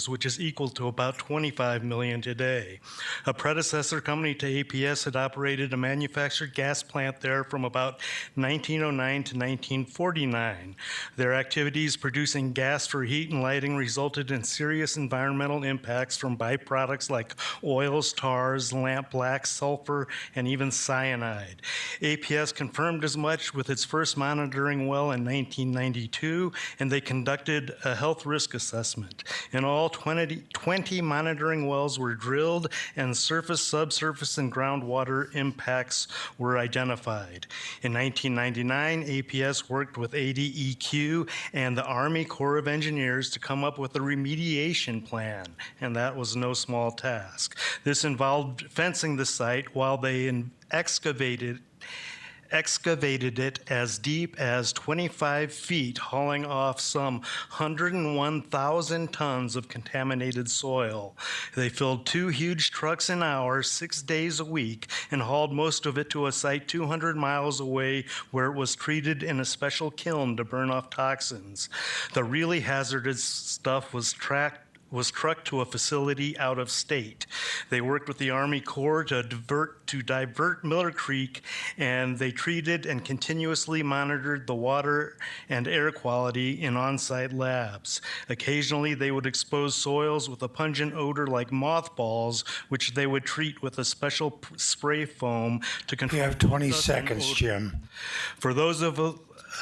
which is equal to about $25 million today. A predecessor company to APS had operated a manufactured gas plant there from about 1909 to 1949. Their activities producing gas for heat and lighting resulted in serious environmental impacts from byproducts like oils, tars, lamp black, sulfur, and even cyanide. APS confirmed as much with its first monitoring well in 1992, and they conducted a health risk assessment. In all, 20 monitoring wells were drilled, and surface, subsurface, and groundwater impacts were identified. In 1999, APS worked with ADEQ and the Army Corps of Engineers to come up with a remediation plan, and that was no small task. This involved fencing the site while they excavated it as deep as 25 feet, hauling off some 101,000 tons of contaminated soil. They filled 2 huge trucks an hour, 6 days a week, and hauled most of it to a site 200 miles away where it was treated in a special kiln to burn off toxins. The really hazardous stuff was trucked to a facility out of state. They worked with the Army Corps to divert Miller Creek, and they treated and continuously monitored the water and air quality in on-site labs. Occasionally, they would expose soils with a pungent odor like mothballs, which they would treat with a special spray foam to control. You have 20 seconds, Jim. For those of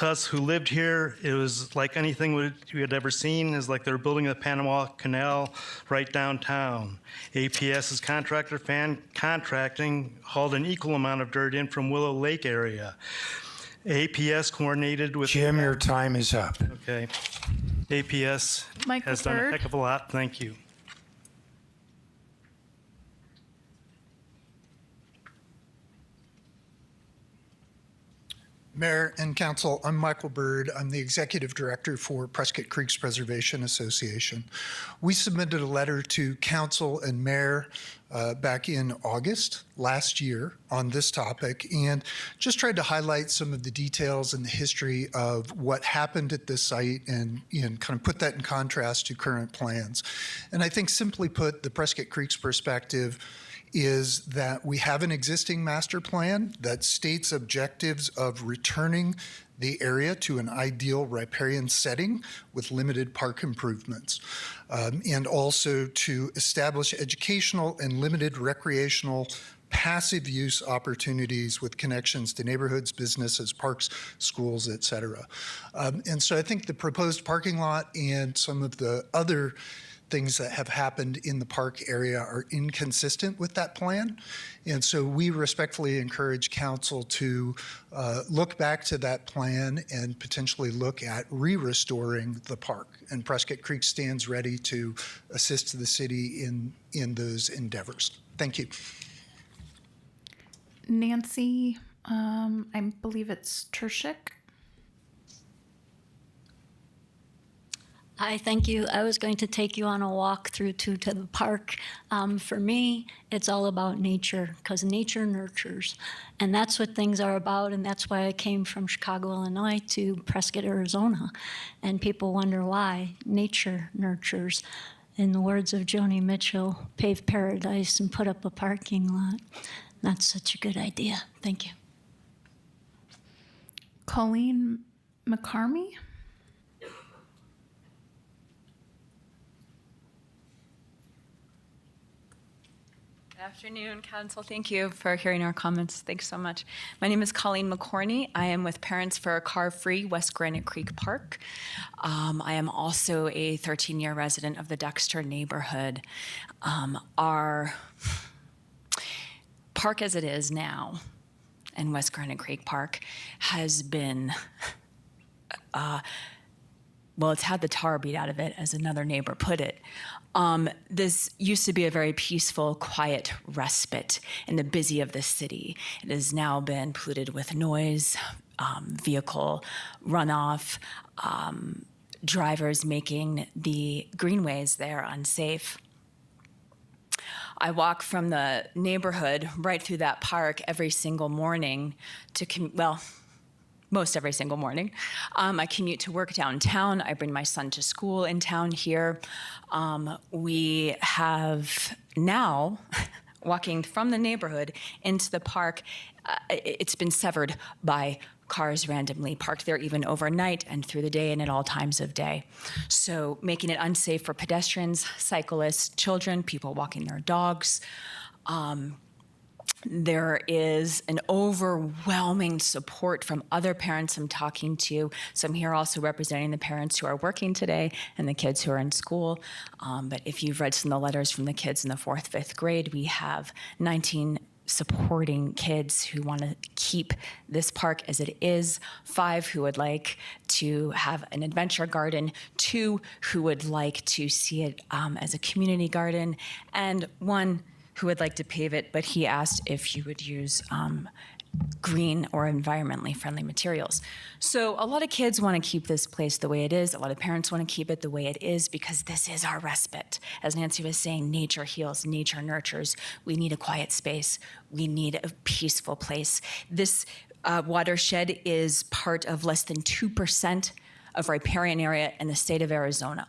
us who lived here, it was like anything we had ever seen. Is like they were building the Panama Canal right downtown. APS's contractor contracting hauled an equal amount of dirt in from Willow Lake area. APS coordinated with... Jim, your time is up. Okay. APS Michael has done a Bird. heck of a lot. Thank you. Mayor and Council, I'm Michael Bird. I'm the Executive Director for Prescott Creeks Preservation Association. We submitted a letter to Council and Mayor back in August last year on this topic and just tried to highlight some of the details and the history of what happened at this site and kind of put that in contrast to current plans. And I think simply put, the Prescott Creeks perspective is that we have an existing master plan that states objectives of returning the area to an ideal riparian setting with limited park improvements, and also to establish educational and limited recreational passive use opportunities with connections to neighborhoods, businesses, parks, schools, et cetera. And so I think the proposed parking lot and some of the other things that have happened in the park area are inconsistent with that plan. And so we respectfully encourage council to look back to that plan and potentially look at re-restoring the park. And Prescott Creek stands ready to assist the city in those endeavors. Thank you. Nancy, I believe it's Tershik. Hi, thank you. I was going to take you on a walk through to the park. For me, it's all about nature because nature nurtures. And that's what things are about. And that's why I came from Chicago, Illinois to Prescott, Arizona. And people wonder why. Nature nurtures. In the words of Joni Mitchell, pave paradise and put up a parking lot. That's such a good idea. Thank you. Colleen McCarmy? Good afternoon, Council. Thank you for hearing our comments. Thanks so much. My name is Colleen McCorney. I am with Parents for a Car-Free West Granite Creek Park. I am also a 13-year resident of the Dexter neighborhood. Our park as it is now in West Granite Creek Park has been, well, it's had the tar beat out of it, as another neighbor put it. This used to be a very peaceful, quiet respite in the busy of the city. It has now been polluted with noise, vehicle runoff, drivers making the greenways there unsafe. I walk from the neighborhood right through that park every single morning to, most every single morning. I commute to work downtown. I bring my son to school in town here. We have now, walking from the neighborhood into the park, it's been severed by cars randomly parked there even overnight and through the day and at all times of day. So making it unsafe for pedestrians, cyclists, children, people walking their dogs. There is an overwhelming support from other parents I'm talking to. So I'm here also representing the parents who are working today and the kids who are in school. But if you've read some of the letters from the kids in the 4th, 5th grade, we have 19 supporting kids who want to keep this park as it is, 5 who would like to have an adventure garden, 2 who would like to see it as a community garden, and 1 who would like to pave it, but he asked if you would use green or environmentally friendly materials. So a lot of kids want to keep this place the way it is. A lot of parents want to keep it the way it is because this is our respite. As Nancy was saying, nature heals, nature nurtures. We need a quiet space. We need a peaceful place. This watershed is part of less than 2% of riparian area in the state of Arizona.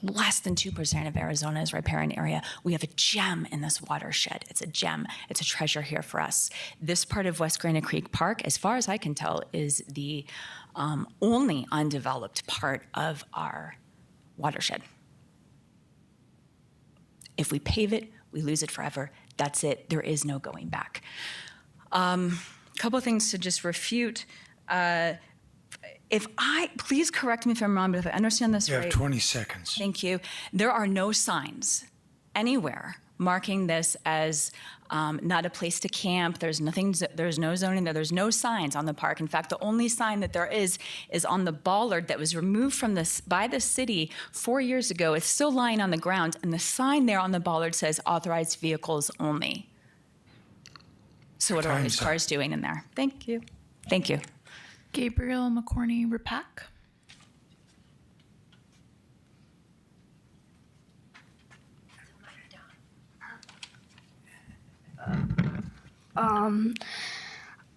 Less than 2% of Arizona is riparian area. We have a gem in this watershed. It's a gem. It's a treasure here for us. This part of West Granite Creek Park, as far as I can tell, is the only undeveloped part of our watershed. If we pave it, we lose it forever. That's it. There is no going back. Couple of things to just refute. Please correct me if I'm wrong, but if I understand this right. You have 20 seconds. Thank you. There are no signs anywhere marking this as not a place to camp. There's no zoning there. There's no signs on the park. In fact, the only sign that there is on the bollard that was removed by the city 4 years ago. It's still lying on the ground, and the sign there on the bollard says authorized vehicles only. So what are all these cars doing in there? Thank you. Thank you. Gabriel McCorney-Repack.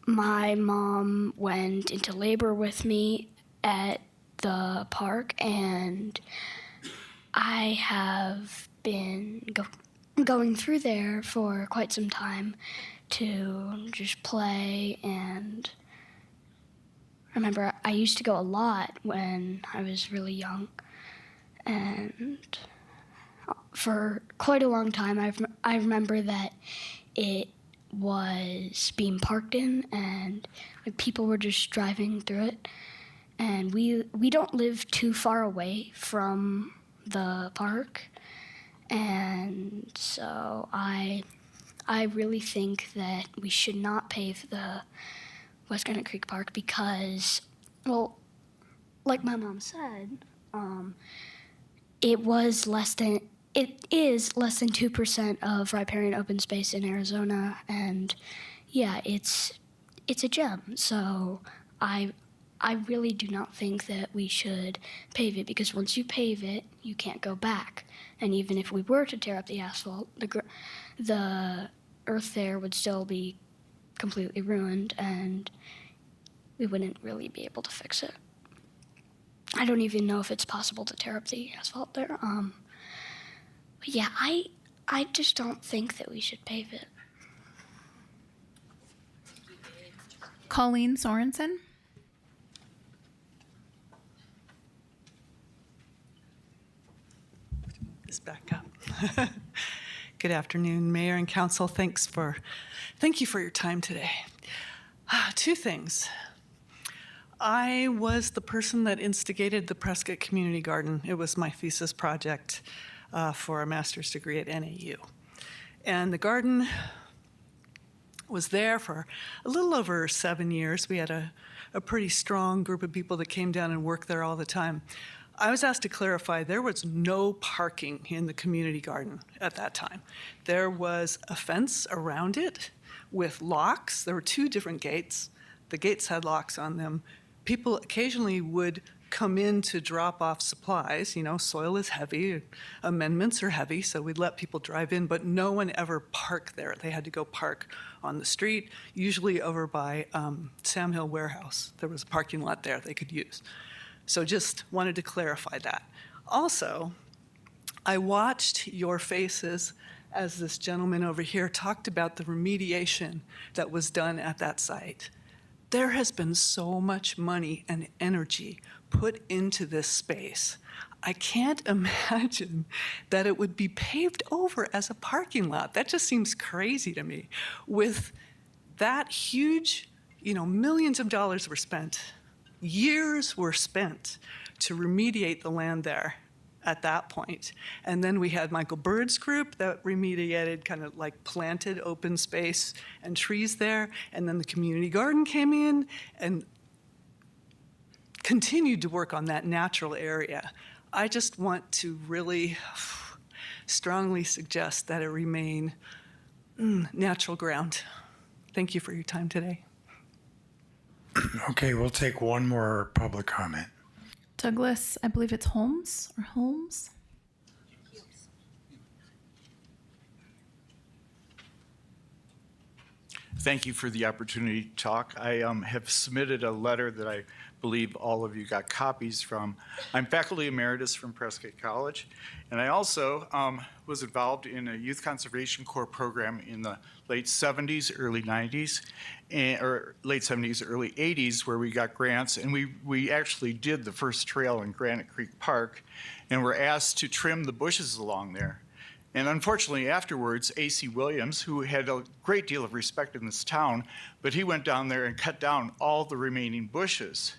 My mom went into labor with me at the park, and I have been going through there for quite some time to just play. And remember, I used to go a lot when I was really young, and for quite a long time I remember that it was being parked in, and people were just driving through it. And we don't live too far away from the park, and so I really think that we should not pave the West Granite Creek Park because, well, like my mom said, it is less than 2% of riparian open space in Arizona, and yeah, it's a gem. So I I really do not think that we should pave it, because once you pave it, you can't go back. And even if we were to tear up the asphalt, the earth there would still be completely ruined, and we wouldn't really be able to fix it. I don't even know if it's possible to tear up the asphalt there. But yeah, I just don't think that we should pave it. Colleen Sorensen. Is back up. Good afternoon, Mayor and Council. Thank you for your time today. Two things. I was the person that instigated the Prescott Community Garden. It was my thesis project for a master's degree at NAU. And the garden was there for a little over 7 years. We had a pretty strong group of people that came down and worked there all the time. I was asked to clarify, there was no parking in the community garden at that time. There was a fence around it with locks. There were 2 different gates. The gates had locks on them. People occasionally would come in to drop off supplies. You know, soil is heavy, amendments are heavy, so we'd let people drive in, but no one ever parked there. They had to go park on the street, usually over by Sam Hill Warehouse. There was a parking lot there they could use. So just wanted to clarify that. Also, I watched your faces as this gentleman over here talked about the remediation that was done at that site. There has been so much money and energy put into this space. I can't imagine that it would be paved over as a parking lot. That just seems crazy to me. With that huge, millions of dollars were spent. Years were spent to remediate the land there at that point. And then we had Michael Bird's group that remediated, kind of like planted open space and trees there. And then the community garden came in and continued to work on that natural area. I just want to really strongly suggest that it remain natural ground. Thank you for your time today. Okay, we'll take one more public comment. Douglas, I believe it's Holmes or Holmes. Thank you for the opportunity to talk. I have submitted a letter that I believe all of you got copies from. I'm faculty emeritus from Prescott College, and I also was involved in a Youth Conservation Corps program in the late 70s, early 90s, or late 70s, early 80s, where we got grants, and we actually did the first trail in Granite Creek Park, and were asked to trim the bushes along there. And unfortunately, afterwards, A.C. Williams, who had a great deal of respect in this town, but he went down there and cut down all the remaining bushes.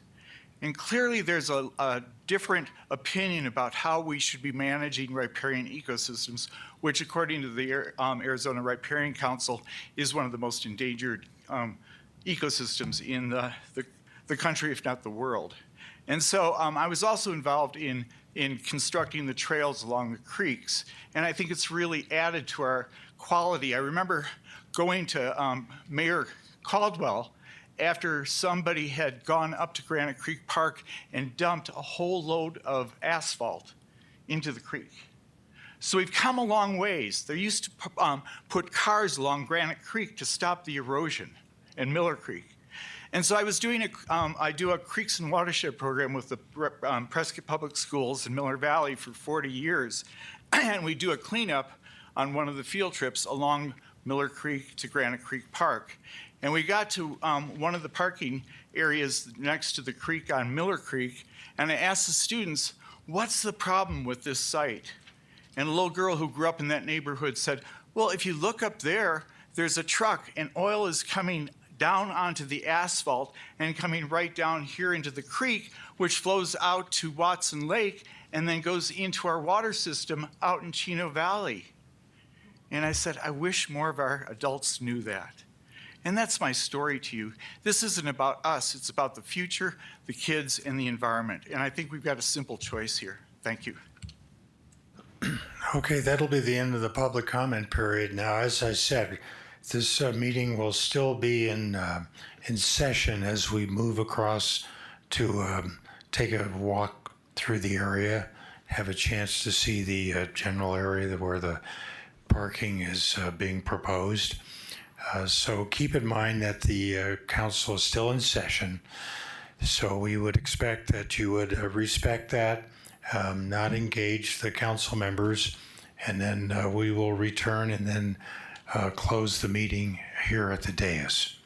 And clearly there's a different opinion about how we should be managing riparian ecosystems, which according to the Arizona Riparian Council is one of the most endangered ecosystems in the country, if not the world. And so I was also involved in constructing the trails along the creeks, and I think it's really added to our quality. I remember going to Mayor Caldwell after somebody had gone up to Granite Creek Park and dumped a whole load of asphalt into the creek. So we've come a long ways. They used to put cars along Granite Creek to stop the erosion, and Miller Creek. And so I was doing I do a Creeks and Watershed program with the Prescott Public Schools in Miller Valley for 40 years. And we do a cleanup on one of the field trips along Miller Creek to Granite Creek Park. And we got to one of the parking areas next to the creek on Miller Creek, and I asked the students, what's the problem with this site? And a little girl who grew up in that neighborhood said, well, if you look up there, there's a truck and oil is coming down onto the asphalt and coming right down here into the creek, which flows out to Watson Lake and then goes into our water system out in Chino Valley. And I said, I wish more of our adults knew that. And that's my story to you. This isn't about us, it's about the future, the kids, and the environment. And I think we've got a simple choice here. Thank you. Okay, that'll be the end of the public comment period. Now, as I said, this meeting will still be in session as we move across to take a walk through the area, have a chance to see the general area where the parking is being proposed. So keep in mind that the council is still in session. So we would expect that you would respect that, not engage the council members, and then we will return and then close the meeting here at the dais.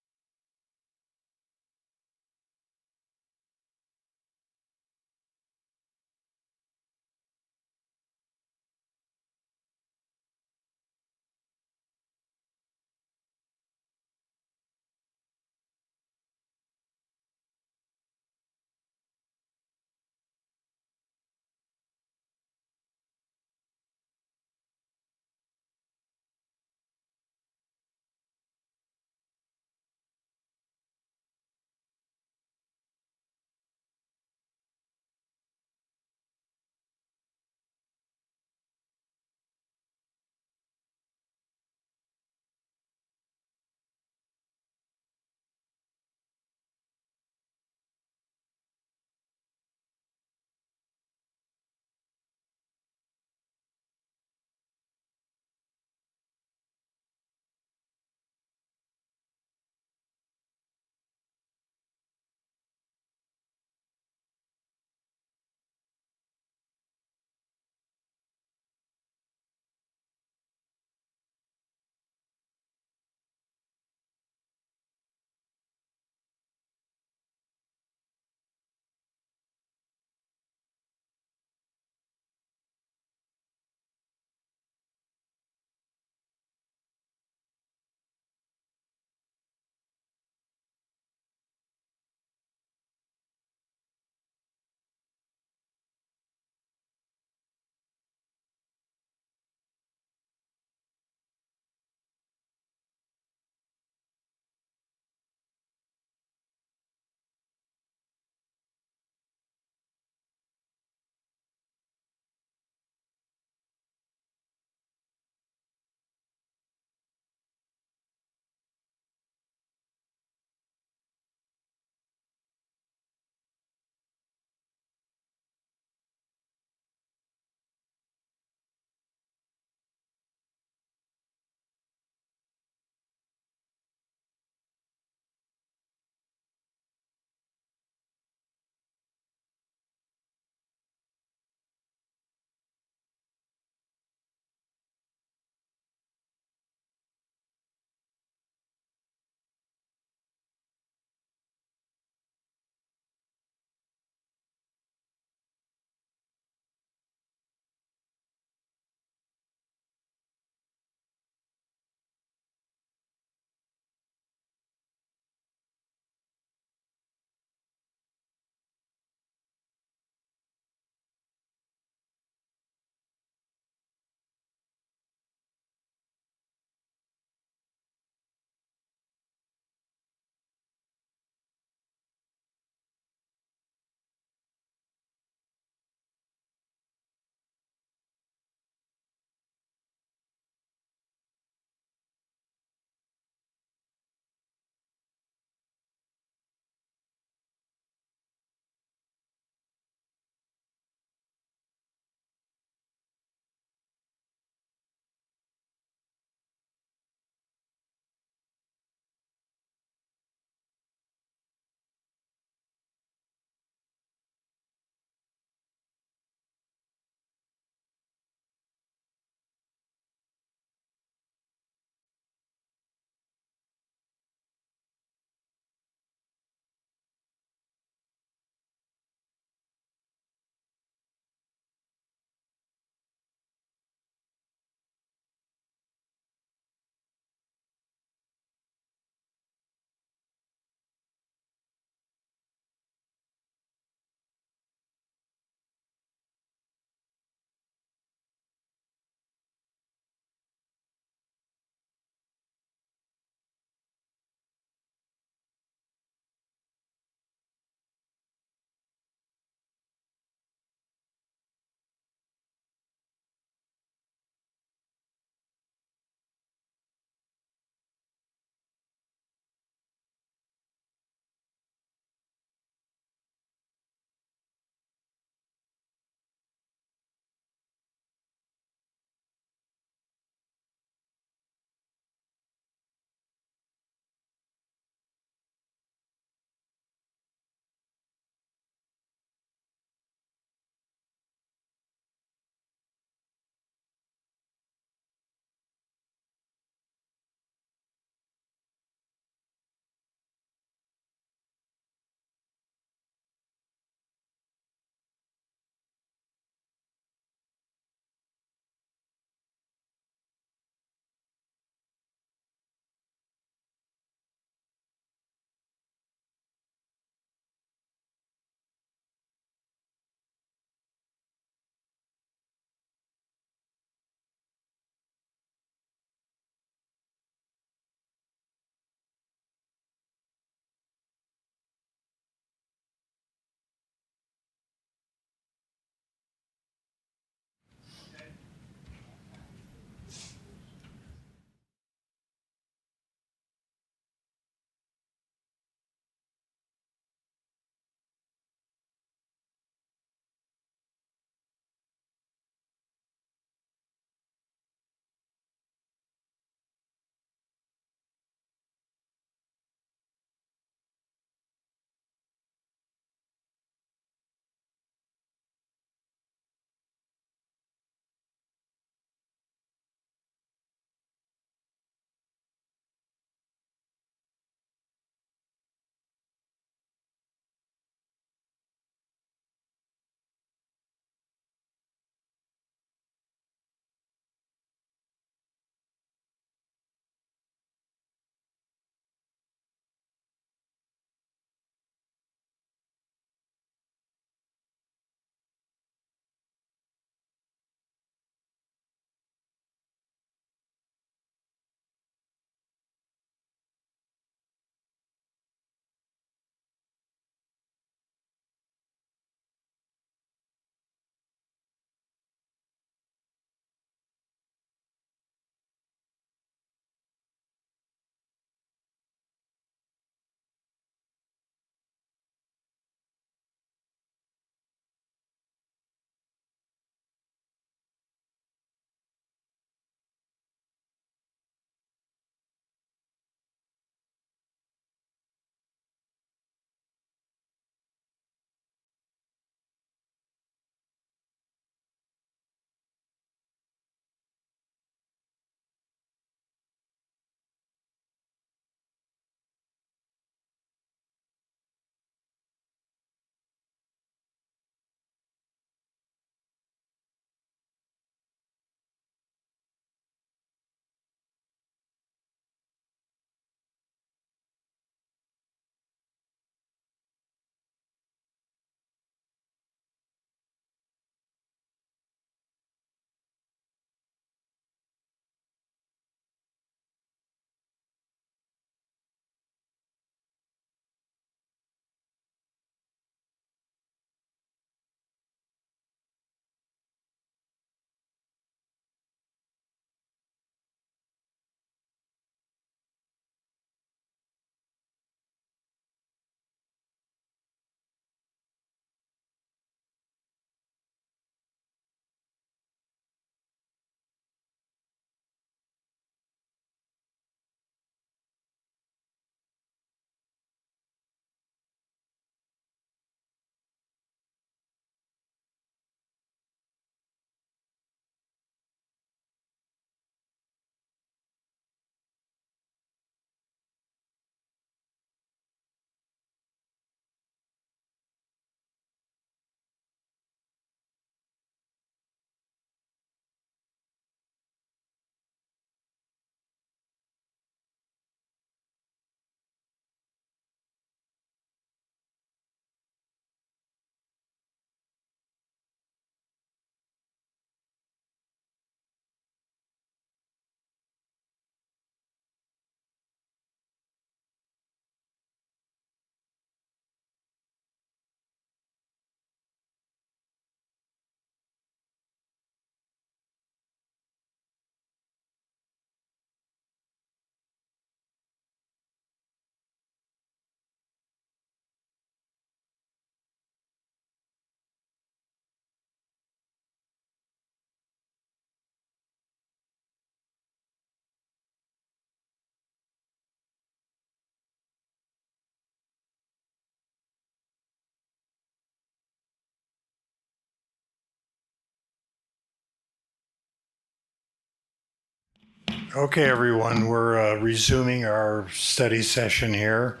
Okay, everyone, we're resuming our study session here.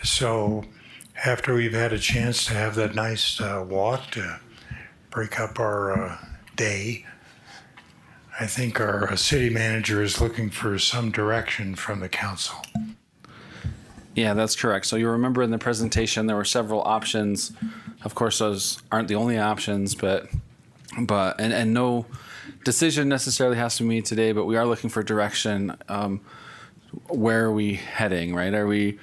So after we've had a chance to have that nice walk to break up our day, I think our city manager is looking for some direction from the council. Yeah, that's correct. So you remember in the presentation there were several options. Of course, those aren't the only options, but no decision necessarily has to be made today, but we are looking for direction. Where are we heading, right? Are we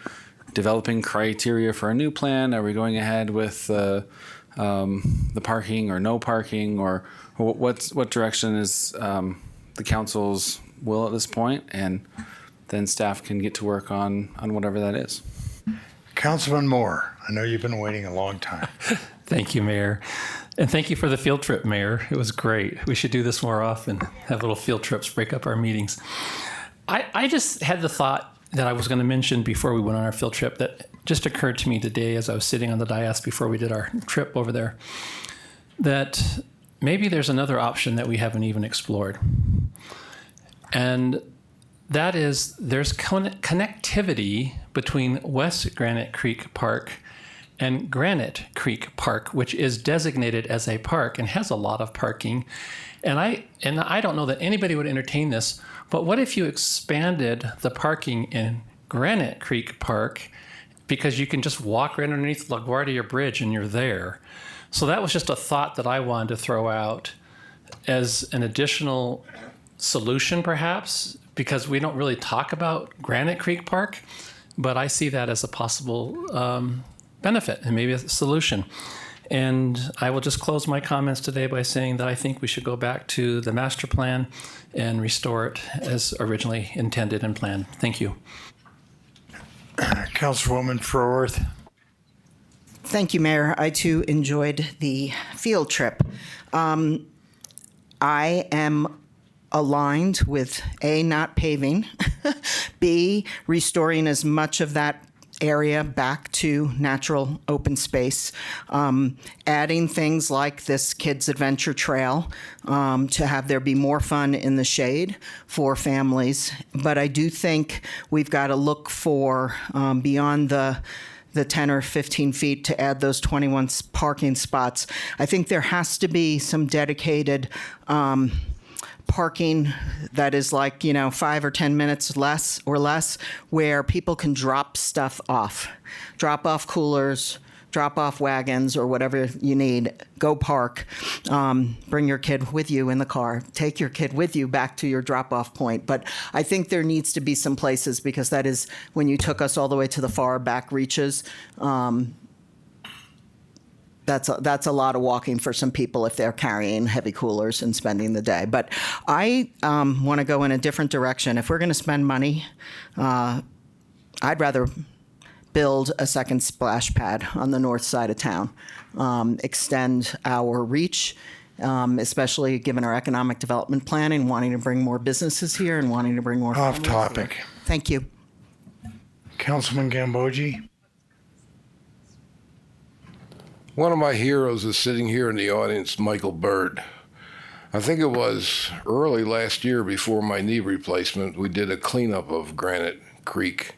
developing criteria for a new plan? Are we going ahead with the parking or no parking, or what direction is the council's will at this point? And then staff can get to work on whatever that is. Councilman Moore, I know you've been waiting a long time. Thank you, Mayor. And thank you for the field trip, Mayor. It was great. We should do this more often, have little field trips, break up our meetings. I just had the thought that I was going to mention before we went on our field trip that just occurred to me today as I was sitting on the dais before we did our trip over there, that maybe there's another option that we haven't even explored. And that is there's connectivity between West Granite Creek Park and Granite Creek Park, which is designated as a park and has a lot of parking. And I don't know that anybody would entertain this, but what if you expanded the parking in Granite Creek Park, because you can just walk right underneath LaGuardia Bridge and you're there. So that was just a thought that I wanted to throw out as an additional solution, perhaps, because we don't really talk about Granite Creek Park, but I see that as a possible benefit and maybe a solution. And I will just close my comments today by saying that I think we should go back to the master plan and restore it as originally intended and planned. Thank you. Councilwoman Froworth. Thank you, Mayor. I too enjoyed the field trip. I am aligned with A, not paving, B, restoring as much of that area back to natural open space, adding things like this kids adventure trail to have there be more fun in the shade for families. But I do think we've got to look for beyond the 10 or 15 feet to add those 21 parking spots. I think there has to be some dedicated parking that is 5 or 10 minutes less, where people can drop stuff off. Drop off coolers, drop off wagons, or whatever you need. Go park. Bring your kid with you in the car. Take your kid with you back to your drop-off point. But I think there needs to be some places, because that is when you took us all the way to the far back reaches. That's a lot of walking for some people if they're carrying heavy coolers and spending the day. But I want to go in a different direction. If we're going to spend money, I'd rather build a second splash pad on the north side of town, extend our reach, especially given our economic development planning, wanting to bring more businesses here and wanting to bring more Off families topic. here. Thank you. Councilman Gambogi. One of my heroes is sitting here in the audience, Michael Bird. I think it was early last year before my knee replacement, we did a cleanup of Granite Creek.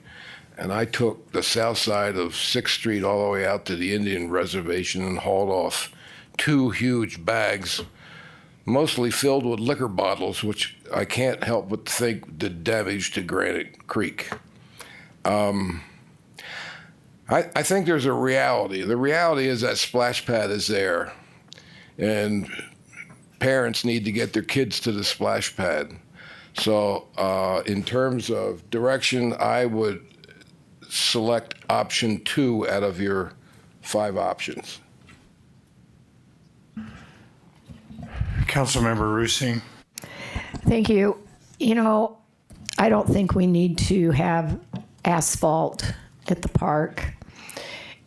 And I took the south side of 6th Street all the way out to the Indian Reservation and hauled off 2 huge bags, mostly filled with liquor bottles, which I can't help but think did damage to Granite Creek. I think there's a reality. The reality is that splash pad is there, and parents need to get their kids to the splash pad. So in terms of direction, I would select option 2 out of your 5 options. Councilmember Rusing. Thank you. I don't think we need to have asphalt at the park.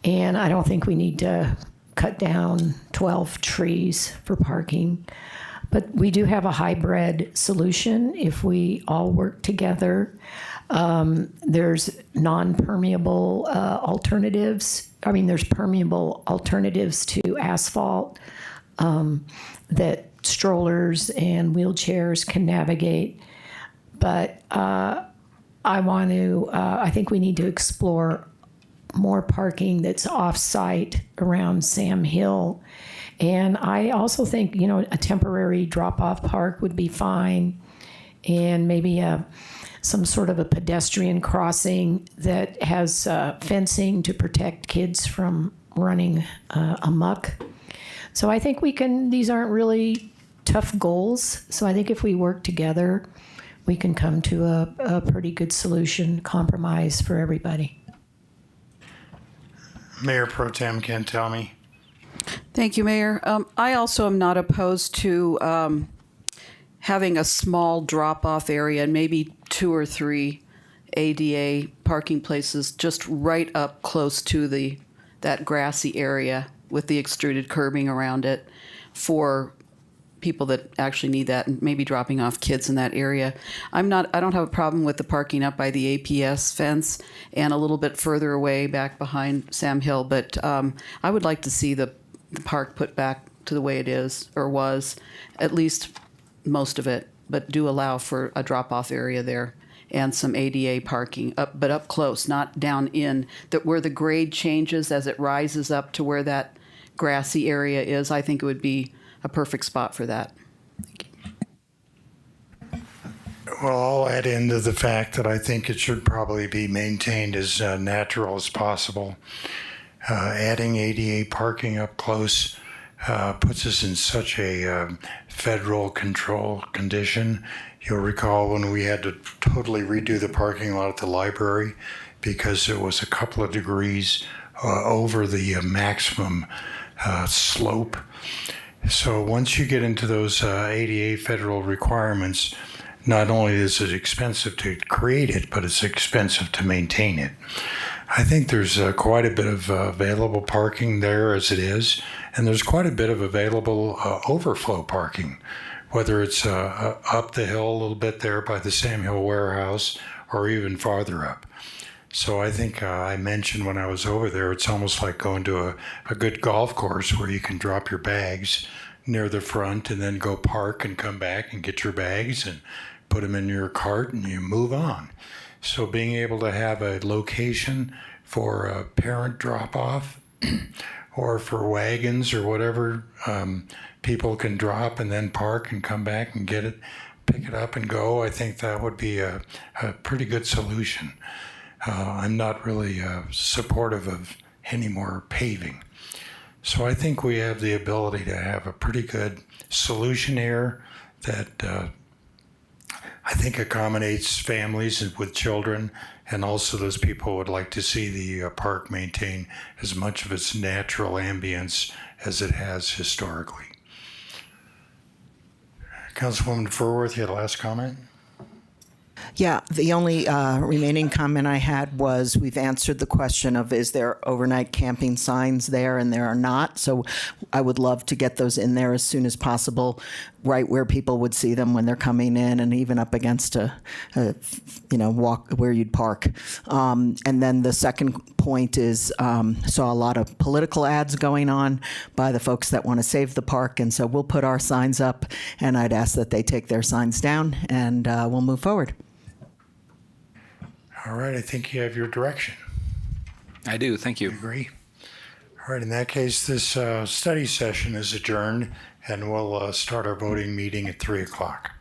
And I don't think we need to cut down 12 trees for parking. But we do have a hybrid solution if we all work together. There's non-permeable alternatives. There's permeable alternatives to asphalt that strollers and wheelchairs can navigate. but I think we need to explore more parking that's off-site around Sam Hill. And I also think, a temporary drop-off park would be fine, and maybe some sort of a pedestrian crossing that has fencing to protect kids from running amok. So I think these aren't really tough goals. So I think if we work together, we can come to a pretty good solution, compromise for everybody. Mayor Pro Tem Cantelmi. Thank you, Mayor. I also am not opposed to having a small drop-off area and maybe 2 or 3 ADA parking places just right up close to that grassy area with the extruded curbing around it for people that actually need that, and maybe dropping off kids in that area. I don't have a problem with the parking up by the APS fence and a little bit further away back behind Sam Hill, but I would like to see the park put back to the way it is or was, at least most of it, but do allow for a drop-off area there and some ADA parking, but up close, not down in, where the grade changes as it rises up to where that grassy area is. I think it would be a perfect spot for that. Well, I'll add into the fact that I think it should probably be maintained as natural as possible. Adding ADA parking up close puts us in such a federal control condition. You'll recall when we had to totally redo the parking lot at the library because it was a couple of degrees over the maximum slope. So once you get into those ADA federal requirements, not only is it expensive to create it, but it's expensive to maintain it. I think there's quite a bit of available parking there as it is, and there's quite a bit of available overflow parking, whether it's up the hill a little bit there by the Sam Hill warehouse or even farther up. So I think I mentioned when I was over there, it's almost like going to a good golf course where you can drop your bags near the front and then go park and come back and get your bags and put them in your cart and you move on. So being able to have a location for a parent drop-off or for wagons or whatever, people can drop and then park and come back and get it, pick it up and go, I think that would be a pretty good solution. I'm not really supportive of any more paving. So I think we have the ability to have a pretty good solution here that I think accommodates families with children and also those people who would like to see the park maintain as much of its natural ambience as it has historically. Councilwoman Furworth, you had a last comment? Yeah, the only remaining comment I had was we've answered the question of is there overnight camping signs there, and there are not. So I would love to get those in there as soon as possible, right where people would see them when they're coming in, and even up against a walk where you'd park. And then the second point is saw a lot of political ads going on by the folks that want to save the park, and so we'll put our signs up, and I'd ask that they take their signs down, and we'll move forward. All right, I think you have your direction. I do, thank you. Agree. All right, in that case, this study session is adjourned, and we'll start our voting meeting at 3 o'clock.